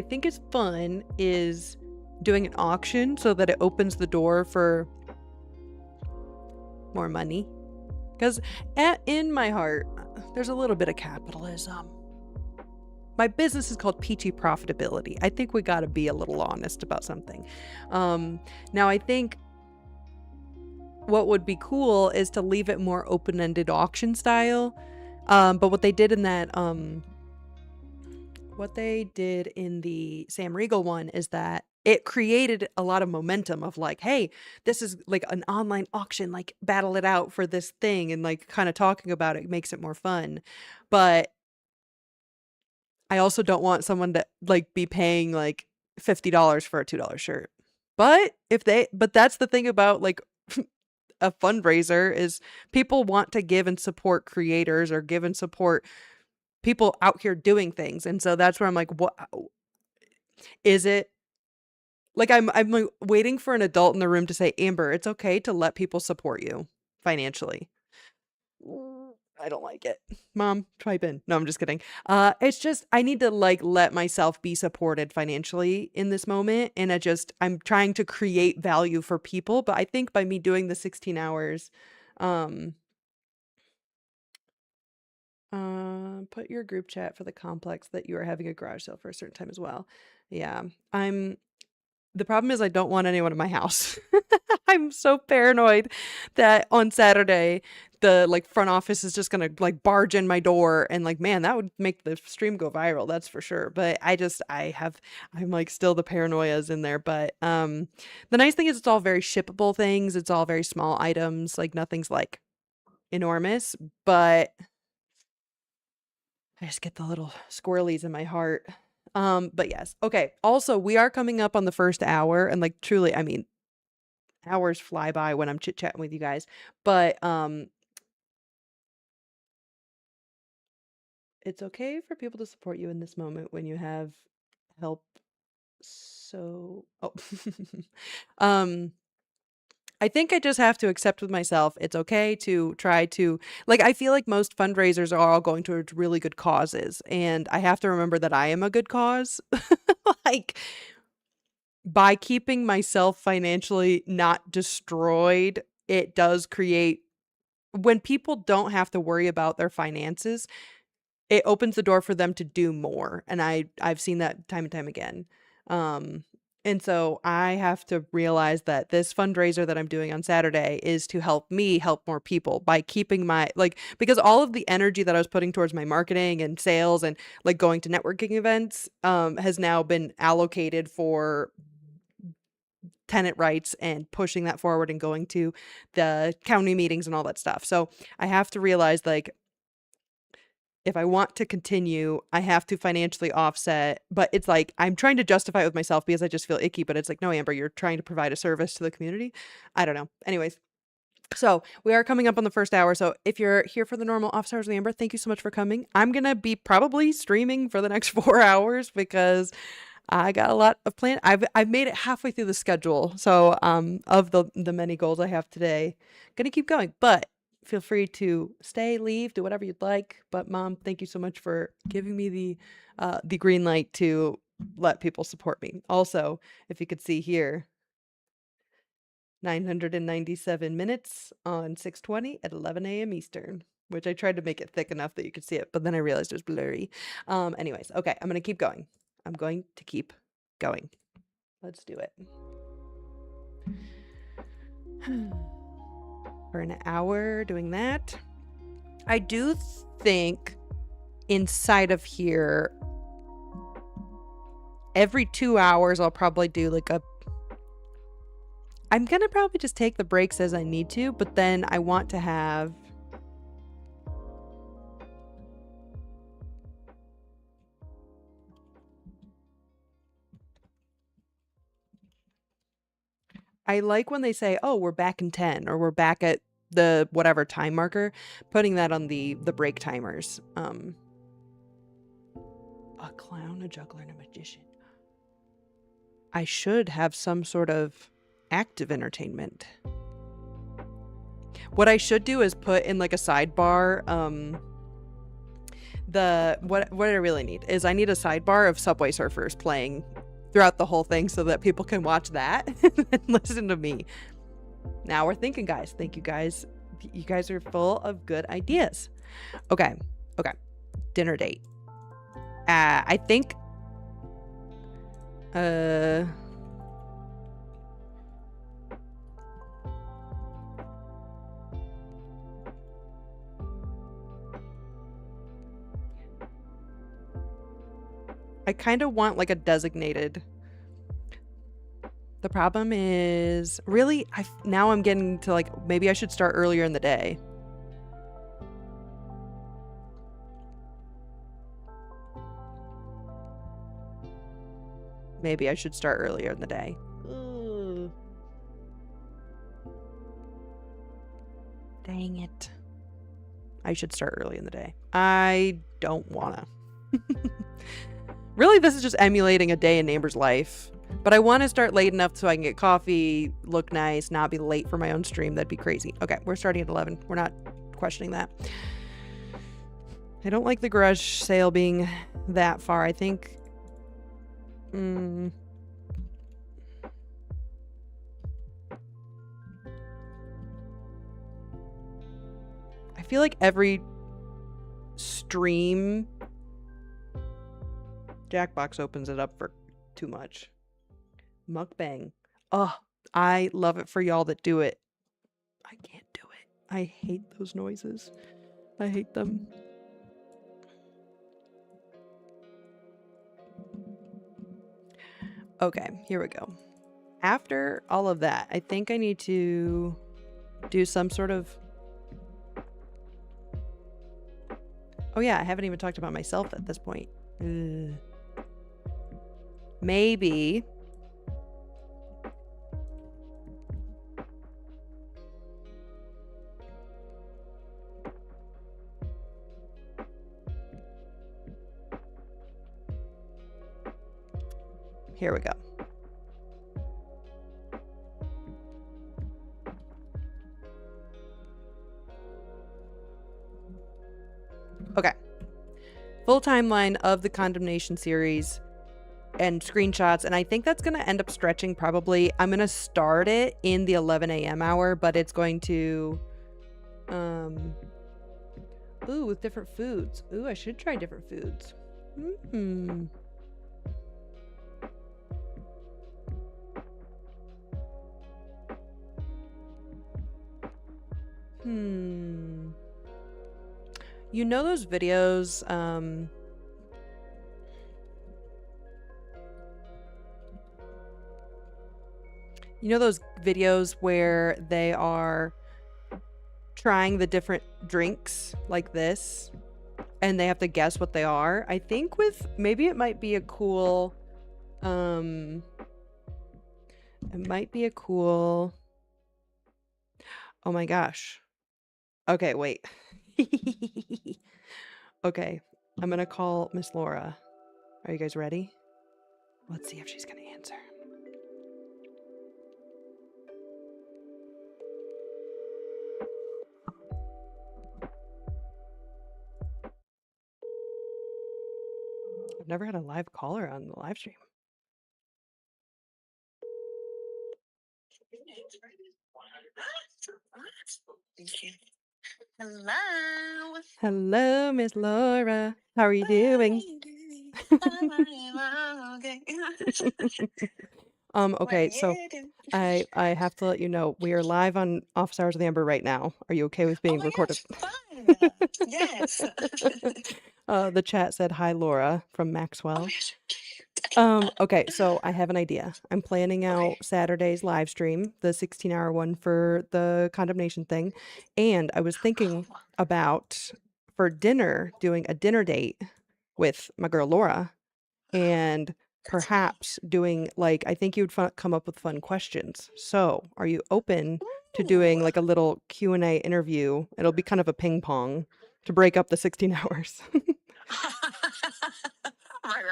think is fun is doing an auction so that it opens the door for more money. Because in my heart, there's a little bit of capitalism. My business is called Peachy Profitability. I think we got to be a little honest about something. Now, I think what would be cool is to leave it more open-ended auction style. But what they did in that, what they did in the Sam Riegel one is that it created a lot of momentum of like, hey, this is like an online auction, like battle it out for this thing, and like kind of talking about it makes it more fun. But I also don't want someone to like be paying like $50 for a $2 shirt. But that's the thing about like a fundraiser is people want to give and support creators or give and support people out here doing things. And so that's where I'm like, what is it? Like I'm like waiting for an adult in the room to say, Amber, it's okay to let people support you financially. I don't like it. Mom, type in. No, I'm just kidding. It's just I need to like let myself be supported financially in this moment. And I'm trying to create value for people. But I think by me doing the 16 hours, put your group chat for the complex that you are having a garage sale for a certain time as well. Yeah. The problem is I don't want anyone in my house. I'm so paranoid that on Saturday the like front office is just gonna like barge in my door and like, man, that would make the stream go viral, that's for sure. But I'm like still the paranoia's in there. But the nice thing is it's all very shippable things. It's all very small items, like nothing's like enormous, but I just get the little squirrelies in my heart. But yes. Okay. Also, we are coming up on the first hour, and like truly, I mean, hours fly by when I'm chit-chatting with you guys. But it's okay for people to support you in this moment when you have help. So, I think I just have to accept with myself, it's okay to try to, like, I feel like most fundraisers are all going towards really good causes, and I have to remember that I am a good cause. Like, by keeping myself financially not destroyed, it does create, when people don't have to worry about their finances, it opens the door for them to do more. And I've seen that time and time again. And so I have to realize that this fundraiser that I'm doing on Saturday is to help me help more people by keeping my, like, because all of the energy that I was putting towards my marketing and sales and like going to networking events has now been allocated for tenant rights and pushing that forward and going to the county meetings and all that stuff. So I have to realize, like, if I want to continue, I have to financially offset. But it's like I'm trying to justify it with myself because I just feel icky. But it's like, no, Amber, you're trying to provide a service to the community. I don't know. Anyways, so we are coming up on the first hour. So if you're here for the normal office hours with Amber, thank you so much for coming. I'm going to be probably streaming for the next 4 hours because I got a lot of plan. I've made it halfway through the schedule. So of the many goals I have today, gonna keep going. But feel free to stay, leave, do whatever you'd like. But Mom, thank you so much for giving me the green light to let people support me. Also, if you could see here, 997 minutes on 6/20 at 11 a.m. Eastern, which I tried to make it thick enough that you could see it, but then I realized it was blurry. Anyways, okay, I'm going to keep going. I'm going to keep going. Let's do it. For an hour doing that. I do think inside of here, every 2 hours, I'll probably do like I'm going to probably just take the breaks as I need to, but then I want to have I like when they say, "Oh, we're back in 10," or "We're back at the whatever time marker," putting that on the break timers. A clown, a juggler, and a magician. I should have some sort of active entertainment. What I should do is put in like a sidebar, what I really need is I need a sidebar of Subway Surfers playing throughout the whole thing so that people can watch that and listen to me. Now we're thinking, guys. Thank you guys. You guys are full of good ideas. Okay. Dinner date. I think I kind of want like a designated. The problem is really now I'm getting to like maybe I should start earlier in the day. Maybe I should start earlier in the day. Dang it. I should start early in the day. I don't wanna. Really, this is just emulating a day in Neighbor's life. But I want to start late enough so I can get coffee, look nice, not be late for my own stream. That'd be crazy. Okay, we're starting at 11. We're not questioning that. I don't like the garage sale being that far. I think... I feel like every stream... Jackbox opens it up for too much. Mukbang. Oh, I love it for y'all that do it. I can't do it. I hate those noises. I hate them. Okay, here we go. After all of that, I think I need to do some sort of... Oh yeah, I haven't even talked about myself at this point. Maybe... Here we go. Okay. Full timeline of the Condemnation series and screenshots, and I think that's going to end up stretching probably. I'm going to start it in the 11 a.m. hour, but it's going to... Ooh, with different foods. Ooh, I should try different foods. You know those videos, you know those videos where they are trying the different drinks like this and they have to guess what they are? I think with maybe it might be a cool oh my gosh. Okay, wait. Okay, I'm gonna call Miss Laura. Are you guys ready? Let's see if she's gonna answer. I've never had a live caller on the live stream. Hello. Hello, Miss Laura. How are you doing? Okay, so I have to let you know we are live on Office Hours with Amber right now. Are you okay with Oh being my recorded? gosh, fun. Yes. The chat said hi, Laura from Oh Maxwell. my gosh, cute. Okay, so I have an idea. I'm planning out Okay. Saturday's live stream, the 16-hour one for the condemnation thing, and I was thinking Oh, about for dinner doing a dinner date with my girl Laura, and that's funny. perhaps doing like I think you'd come up with fun questions. So, are you open to doing Ooh. like a little Q&A interview? It'll be kind of a ping pong to break up the 16 hours. Right.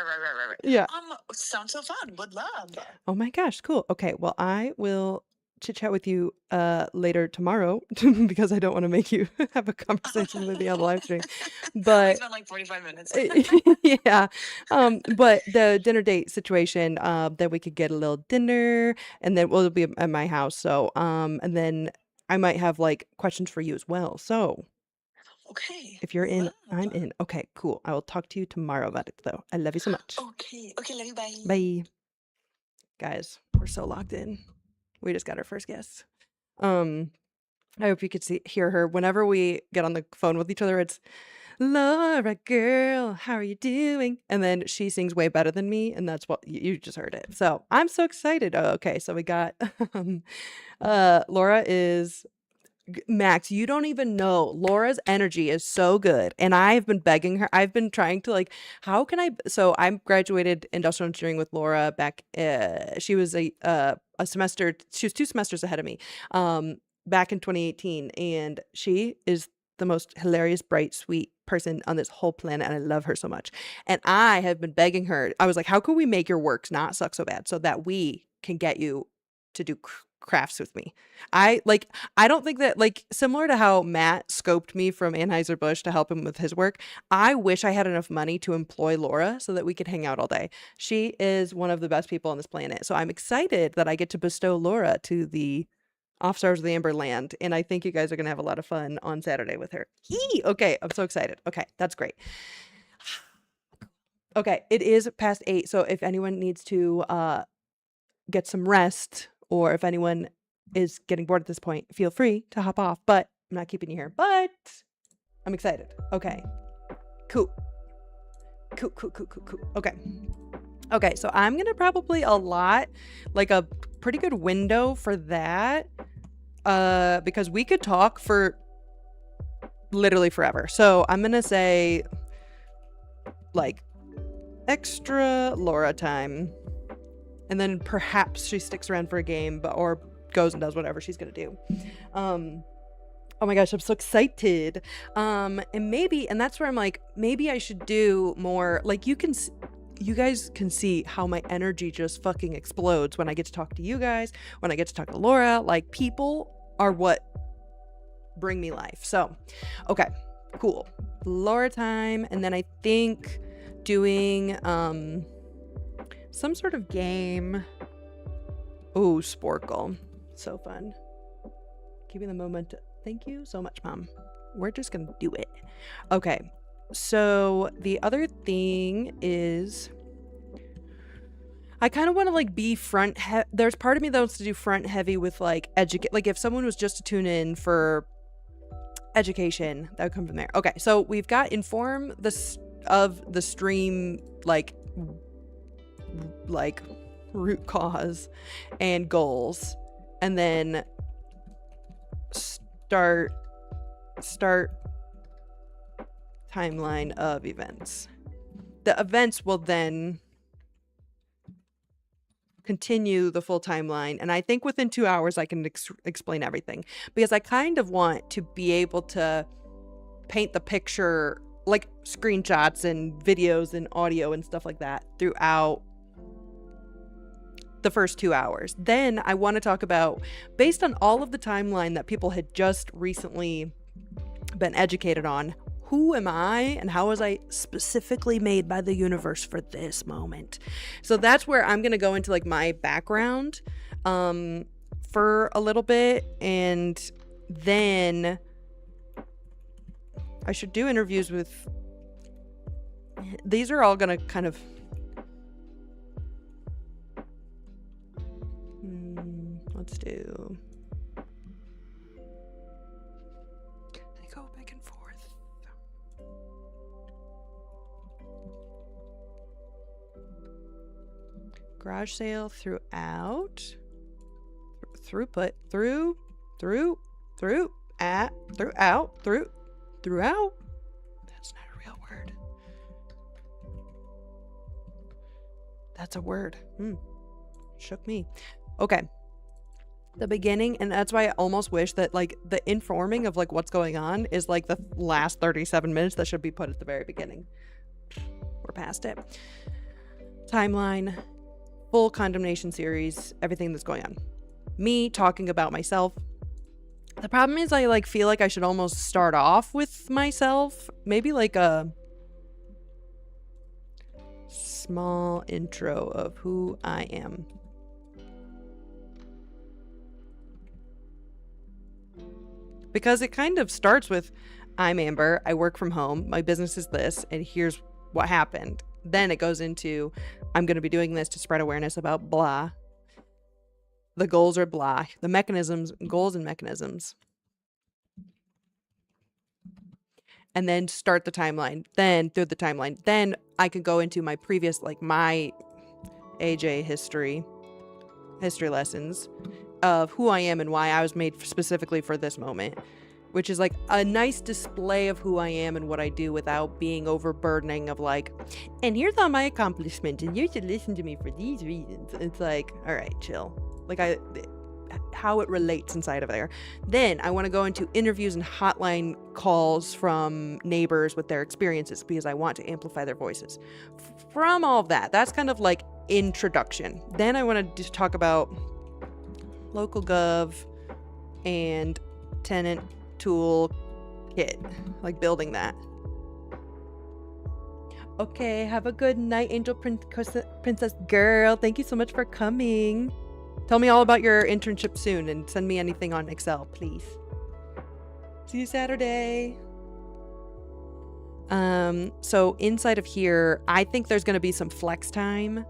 Yeah. Sounds so fun. Would love. Oh my gosh, cool. Okay, well, I will chit chat with you later tomorrow because I don't want to make you have a conversation with me on the live stream. We But spent like 45 minutes. yeah. But the dinner date situation, then we could get a little dinner and then we'll be at my house. So, and then I might have like questions for you as well. So, Okay. if you're in, I'm Love. in. Okay, cool. I will talk to you tomorrow about it though. I love you so much. Okay. Okay, love you. Bye. Bye. Guys, we're so locked in. We just got our first guest. I hope you could hear her. Whenever we get on the phone with each other, it's Laura, girl, how are you doing? And then she sings way better than me, and that's what you just heard it. So I'm so excited. Oh, okay, so we got Laura is Max, you don't even know. Laura's energy is so good. And I've been begging her. I've been trying to like, how can I? So I graduated industrial engineering with Laura back. She was a semester. She was 2 semesters ahead of me. Back in 2018, and she is the most hilarious, bright, sweet person on this whole planet, and I love her so much. And I have been begging her. I was like, how can we make your works not suck so bad so that we can get you to do crafts with me? I don't think that, like, similar to how Matt scoped me from Anheuser-Busch to help him with his work, I wish I had enough money to employ Laura so that we could hang out all day. She is one of the best people on this planet. So I'm excited that I get to bestow Laura to the Off-Stars of the Amber Land. And I think you guys are going to have a lot of fun on Saturday with her. Okay, I'm so excited. Okay, that's great. Okay, it is past 8. So if anyone needs to get some rest, or if anyone is getting bored at this point, feel free to hop off, but I'm not keeping you here. But I'm excited. Okay. Cool. Okay, so I'm gonna probably allot like a pretty good window for that. Because we could talk for literally forever. So I'm gonna say like extra Laura time. And then perhaps she sticks around for a game, or goes and does whatever she's gonna do. Oh my gosh, I'm so excited. And that's where I'm like, maybe I should do more. Like, you guys can see how my energy just fucking explodes when I get to talk to you guys, when I get to talk to Laura. Like, people are what bring me life. So, okay, cool. Laura time, and then I think doing some sort of game. Oh, Sporkle. So fun. Keeping the moment. Thank you so much, Mom. We're just gonna do it. Okay. So the other thing is I kind of want to like be there's part of me that wants to do front heavy with like like if someone was just to tune in for education, that would come from there. Okay. So we've got inform of the stream like root cause and goals, and then start timeline of events. The events will then continue the full timeline, and I think within 2 hours I can explain everything, because I kind of want to be able to paint the picture, like screenshots and videos and audio and stuff like that throughout the first 2 hours. Then I want to talk about, based on all of the timeline that people had just recently been educated on, who am I and how was I specifically made by the universe for this moment? So that's where I'm going to go into like my background for a little bit, and then I should do interviews with, these are all going to kind of let's do, they go back and forth. Garage sale throughout, throughput, throughout. That's not a real word. That's a word. Shook me. Okay. The beginning, and that's why I almost wish that like the informing of like what's going on is like the last 37 minutes that should be put at the very beginning. We're past it. Timeline, full condemnation series, everything that's going on. Me talking about myself. The problem is I like feel like I should almost start off with myself. Maybe like a small intro of who I am. Because it kind of starts with, I'm Amber, I work from home, my business is this, and here's what happened. Then it goes into, I'm going to be doing this to spread awareness about blah. The goals are blah. The mechanisms, goals and mechanisms. And then start the timeline. Then through the timeline. Then I could go into my previous, like my AJ history lessons of who I am and why I was made specifically for this moment, which is like a nice display of who I am and what I do without being overburdening of like, and here's all my accomplishments and you should listen to me for these reasons. It's like, all right, chill. Like how it relates inside of there. Then I want to go into interviews and hotline calls from neighbors with their experiences because I want to amplify their voices. From all of that, that's kind of like introduction. Then I want to just talk about local gov and tenant tool kit, like building that. Okay, have a good night, Angel Princess girl. Thank you so much for coming. Tell me all about your internship soon and send me anything on Excel, please. See you Saturday. So inside of here, I think there's going to be some flex time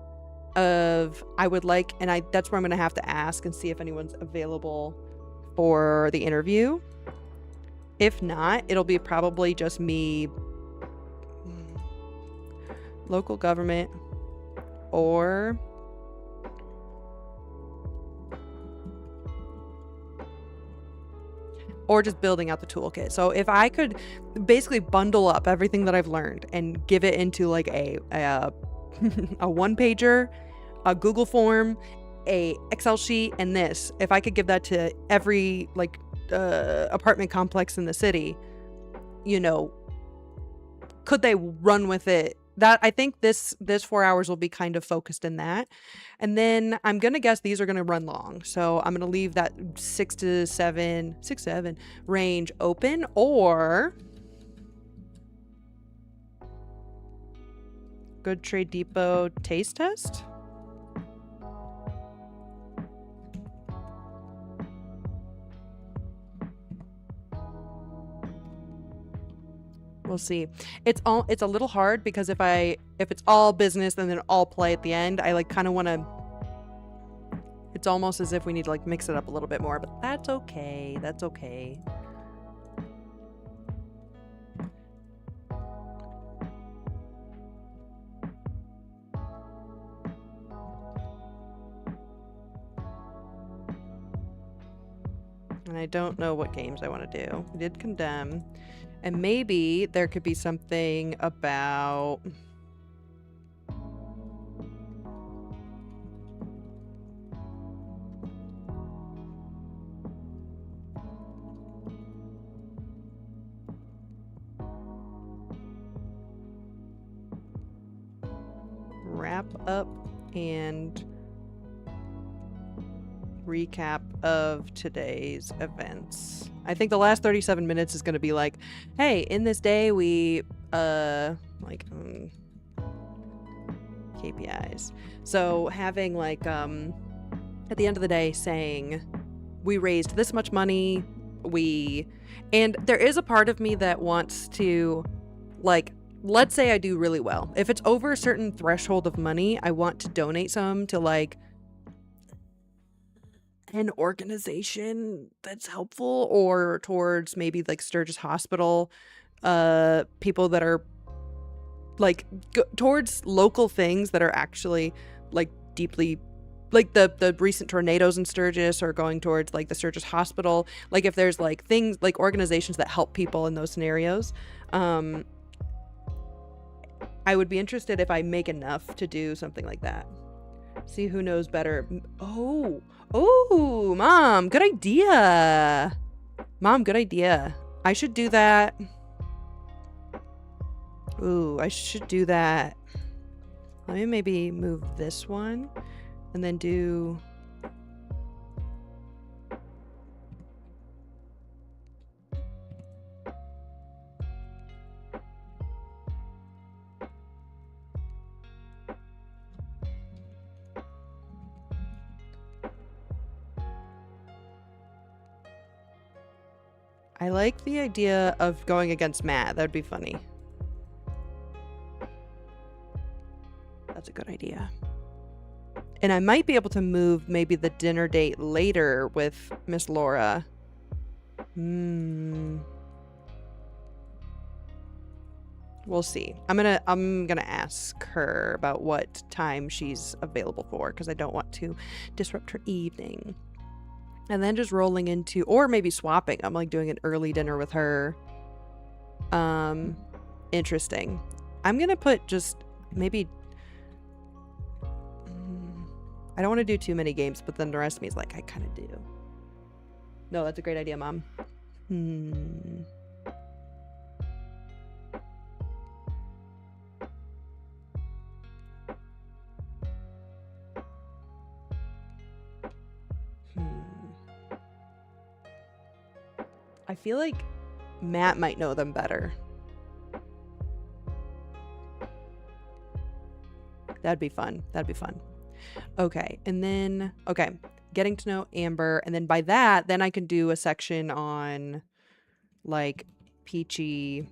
of I would like, and that's where I'm going to have to ask and see if anyone's available for the interview. If not, it'll be probably just me, local government, or just building out the toolkit. So if I could basically bundle up everything that I've learned and give it into like a one pager, a Google form, a Excel sheet, and this, if I could give that to every like apartment complex in the city, you know, could they run with it? That I think this 4 hours will be kind of focused in that. And then I'm going to guess these are going to run long. So I'm going to leave that 6 to 7 range open, or Good Trade Depot taste test. We'll see. It's a little hard because if it's all business and then all play at the end, I like kind of want to, it's almost as if we need to like mix it up a little bit more, but that's okay. That's okay. And I don't know what games I want to do. We did condemn. And maybe there could be something about wrap up and recap of today's events. I think the last 37 minutes is going to be like, hey, in this day we KPIs. So having like at the end of the day saying we raised this much money, and there is a part of me that wants to, like, let's say I do really well. If it's over a certain threshold of money, I want to donate some to like an organization that's helpful, or towards maybe like Sturgis Hospital, people that are like towards local things that are actually like deeply, like the recent tornadoes in Sturgis, or going towards like the Sturgis Hospital. Like if there's like things like organizations that help people in those scenarios, I would be interested if I make enough to do something like that. See who knows better. Oh, Mom, good idea. Mom, good idea. I should do that. Ooh, I should do that. Let me maybe move this one and then do... I like the idea of going against Matt. That'd be funny. That's a good idea. And I might be able to move maybe the dinner date later with Miss Laura. We'll see. I'm gonna ask her about what time she's available for, because I don't want to disrupt her evening. And then just rolling into, or maybe swapping. I'm like doing an early dinner with her. Interesting. I'm gonna put just maybe... I don't want to do too many games, but then the rest of me is like, I kind of do. No, that's a great idea, Mom. I feel like Matt might know them better. That'd be fun. Okay, and then, getting to know Amber, and then by that, then I can do a section on, like, Peachy.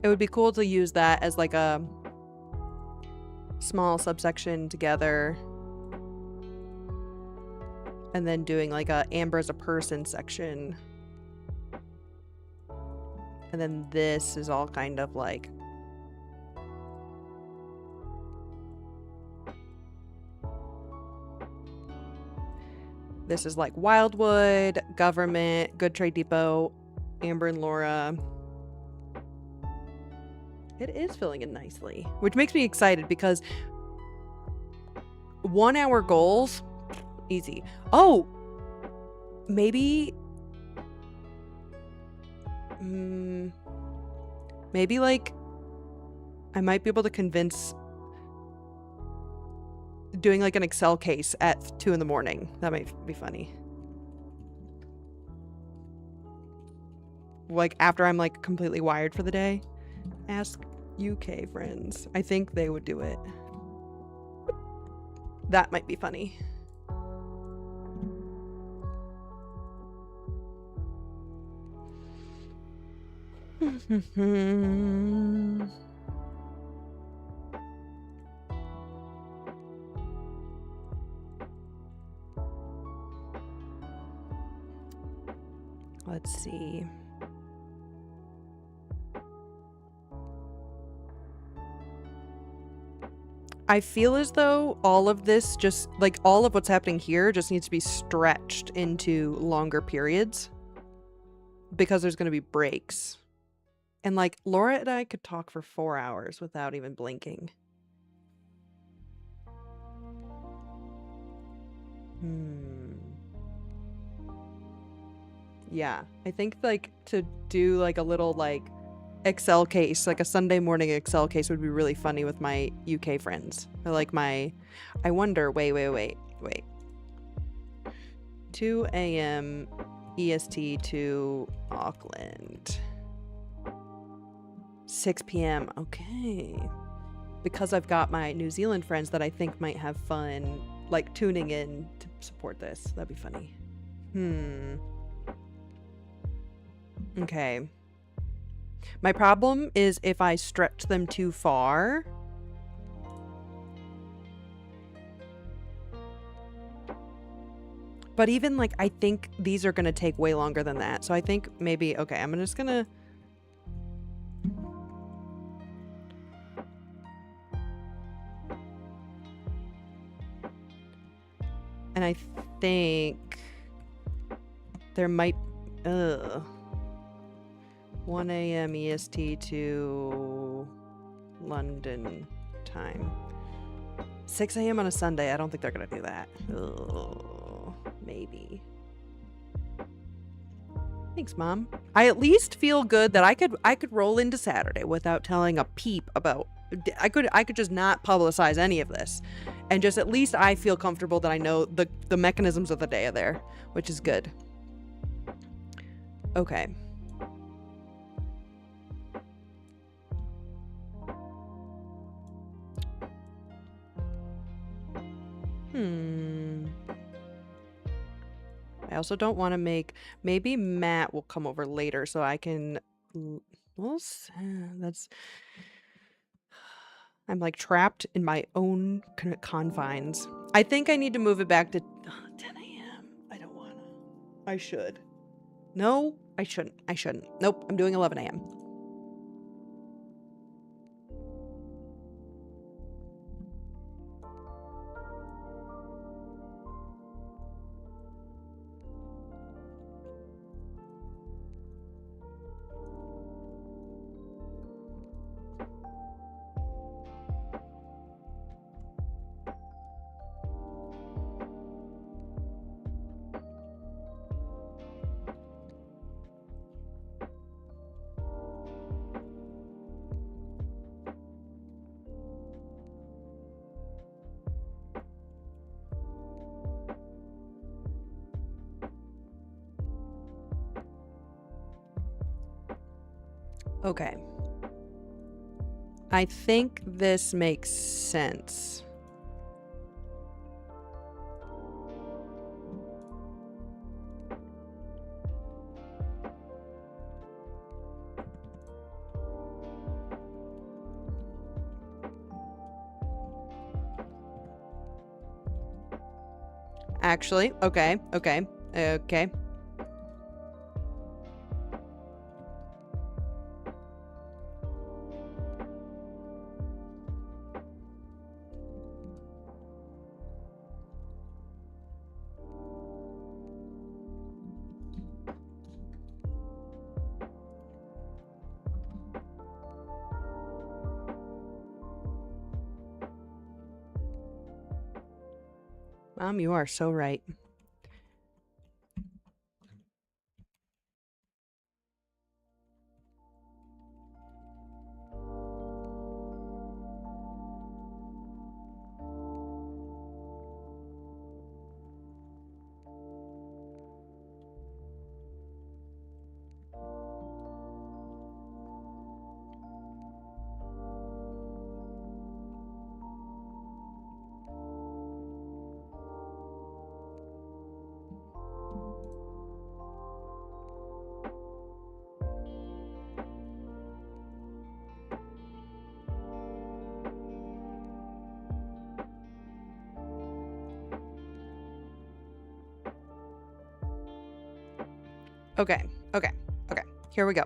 It would be cool to use that as, like, a small subsection together. And then doing like a Amber as a person section. And then this is all kind of like... This is like Wildwood, Government, Good Trade Depot, Amber and Laura. It is filling in nicely, which makes me excited because 1 hour goals... Easy. Oh, maybe like I might be able to convince doing like an Excel case at 2 a.m. That might be funny. Like after I'm like completely wired for the day. Ask UK friends. I think they would do it. That might be funny. Let's see. I feel as though all of this just, like, all of what's happening here just needs to be stretched into longer periods. Because there's going to be breaks. And, like, Laura and I could talk for 4 hours without even blinking. Yeah, I think like to do like a little like Excel case, like a Sunday morning Excel case would be really funny with my UK friends. Or like I wonder, wait. 2 a.m. EST to Auckland. 6 p.m. Okay. Because I've got my New Zealand friends that I think might have fun, like tuning in to support this. That'd be funny. Okay. My problem is if I stretch them too far. But even like, I think these are going to take way longer than that. So I think maybe, okay, I'm just going to. And I think there might, 1 a.m. EST to London time. 6 a.m. on a Sunday. I don't think they're going to do that. Maybe. Thanks, Mom. I at least feel good that I could roll into Saturday without telling a peep about. I could just not publicize any of this, and just at least I feel comfortable that I know the mechanisms of the day are there, which is good. Okay. I also don't want to make. Maybe Matt will come over later so I can. Well, that's. I'm like trapped in my own confines. I think I need to move it back to 10 a.m. I don't want to. I should. No, I shouldn't. Nope, I'm doing 11 a.m. Okay. I think this makes sense. Actually, okay. Mom, you are so right. Okay. Here we go.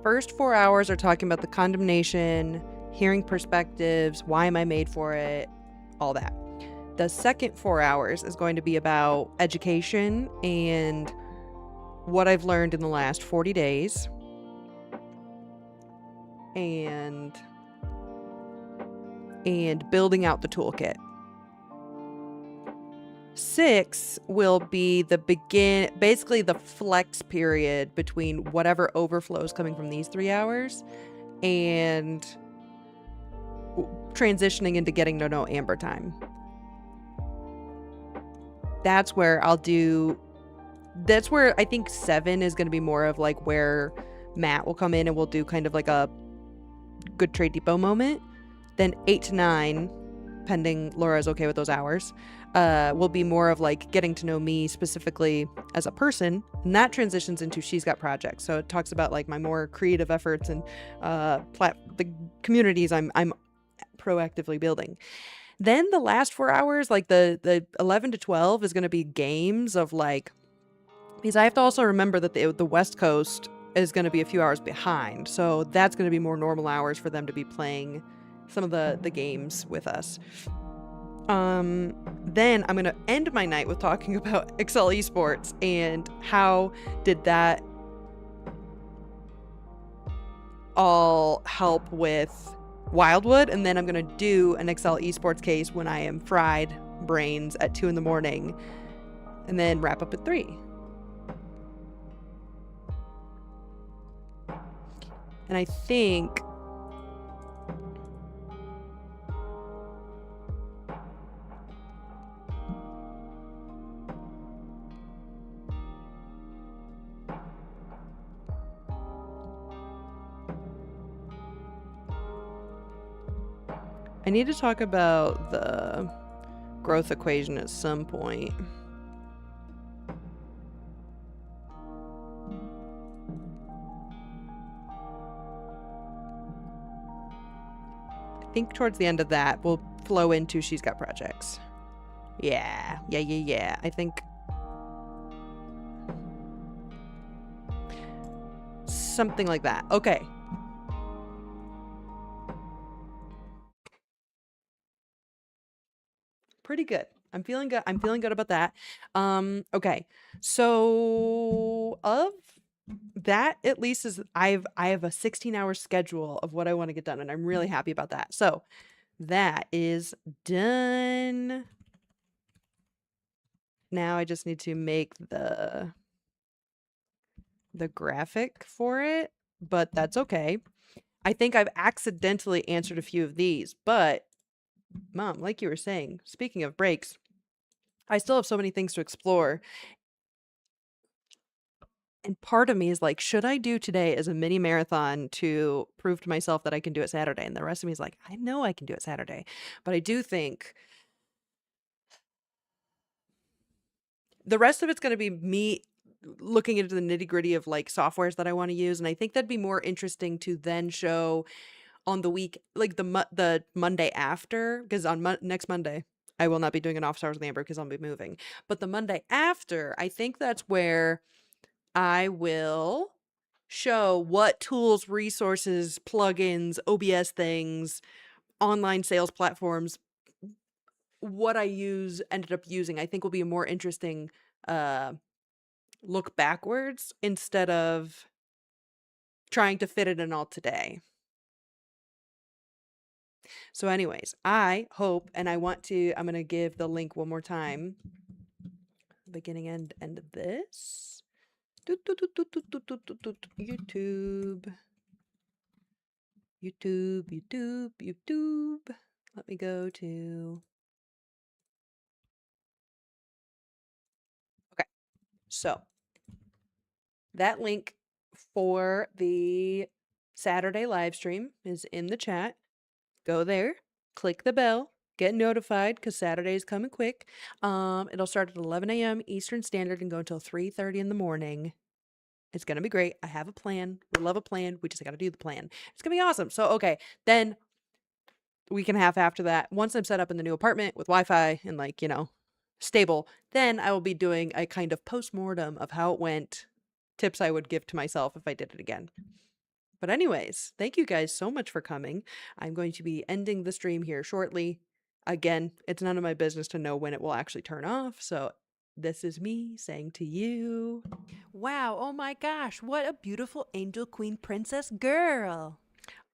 First 4 hours are talking about the condemnation, hearing perspectives, why am I made for it, all that. The second 4 hours is going to be about education and what I've learned in the last 40 days. And building out the toolkit. 6 will be basically the flex period between whatever overflows coming from these 3 hours and transitioning into getting to know Amber time. That's where I think 7 is going to be more of like where Matt will come in and we'll do kind of like a good trade depot moment. Then 8 to 9, pending Laura's okay with those hours, will be more of like getting to know me specifically as a person, and that transitions into She's Got Projects. So it talks about like my more creative efforts and the communities I'm proactively building. Then the last 4 hours, like the 11 to 12, is going to be games of like, because I have to also remember that the West Coast is going to be a few hours behind, so that's going to be more normal hours for them to be playing some of the games with us. Then I'm going to end my night with talking about Excel Esports and how did that all help with Wildwood, and then I'm going to do an Excel Esports case when I am fried brains at 2 in the morning, and then wrap up at 3. And I think I need to talk about the growth equation at some point. I think towards the end of that, we'll flow into She's Got Projects. Yeah. I think something like that. Okay. Pretty good. I'm feeling good. I'm feeling good about that. Okay. So of that, at least, is I have a 16-hour schedule of what I want to get done, and I'm really happy about that. So that is done. Now I just need to make the graphic for it, but that's okay. I think I've accidentally answered a few of these, but Mom, like you were saying, speaking of breaks, I still have so many things to explore. And part of me is like, should I do today as a mini marathon to prove to myself that I can do it Saturday? And the rest of me is like, I know I can do it Saturday. But I do think the rest of it's going to be me looking into the nitty gritty of like softwares that I want to use. And I think that'd be more interesting to then show on the week, like the Monday after, because on next Monday, I will not be doing an office hours with Amber because I'll be moving. But the Monday after, I think that's where I will show what tools, resources, plugins, OBS things, online sales platforms, what I ended up using. I think will be a more interesting look backwards instead of trying to fit it in all today. So anyways, I hope, and I'm going to give the link one more time. Beginning and end of this. YouTube. Let me go to... Okay. So that link for the Saturday live stream is in the chat. Go there, click the bell, get notified because Saturday is coming quick. It'll start at 11 a.m. Eastern Standard and go until 3:30 in the morning. It's going to be great. I have a plan. We love a plan. We just got to do the plan. It's going to be awesome. So, okay, then a week and a half after that, once I'm set up in the new apartment with Wi-Fi and like, stable, then I will be doing a kind of post-mortem of how it went, tips I would give to myself if I did it again. But anyways, thank you guys so much for coming. I'm going to be ending the stream here shortly. Again, it's none of my business to know when it will actually turn off, so this is me saying to you, wow, oh my gosh, what a beautiful angel queen princess girl.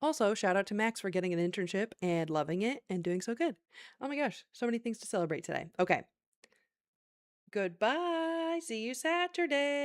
Also, shout out to Max for getting an internship and loving it and doing so good. Oh my gosh, so many things to celebrate today. Okay. Goodbye. See you Saturday.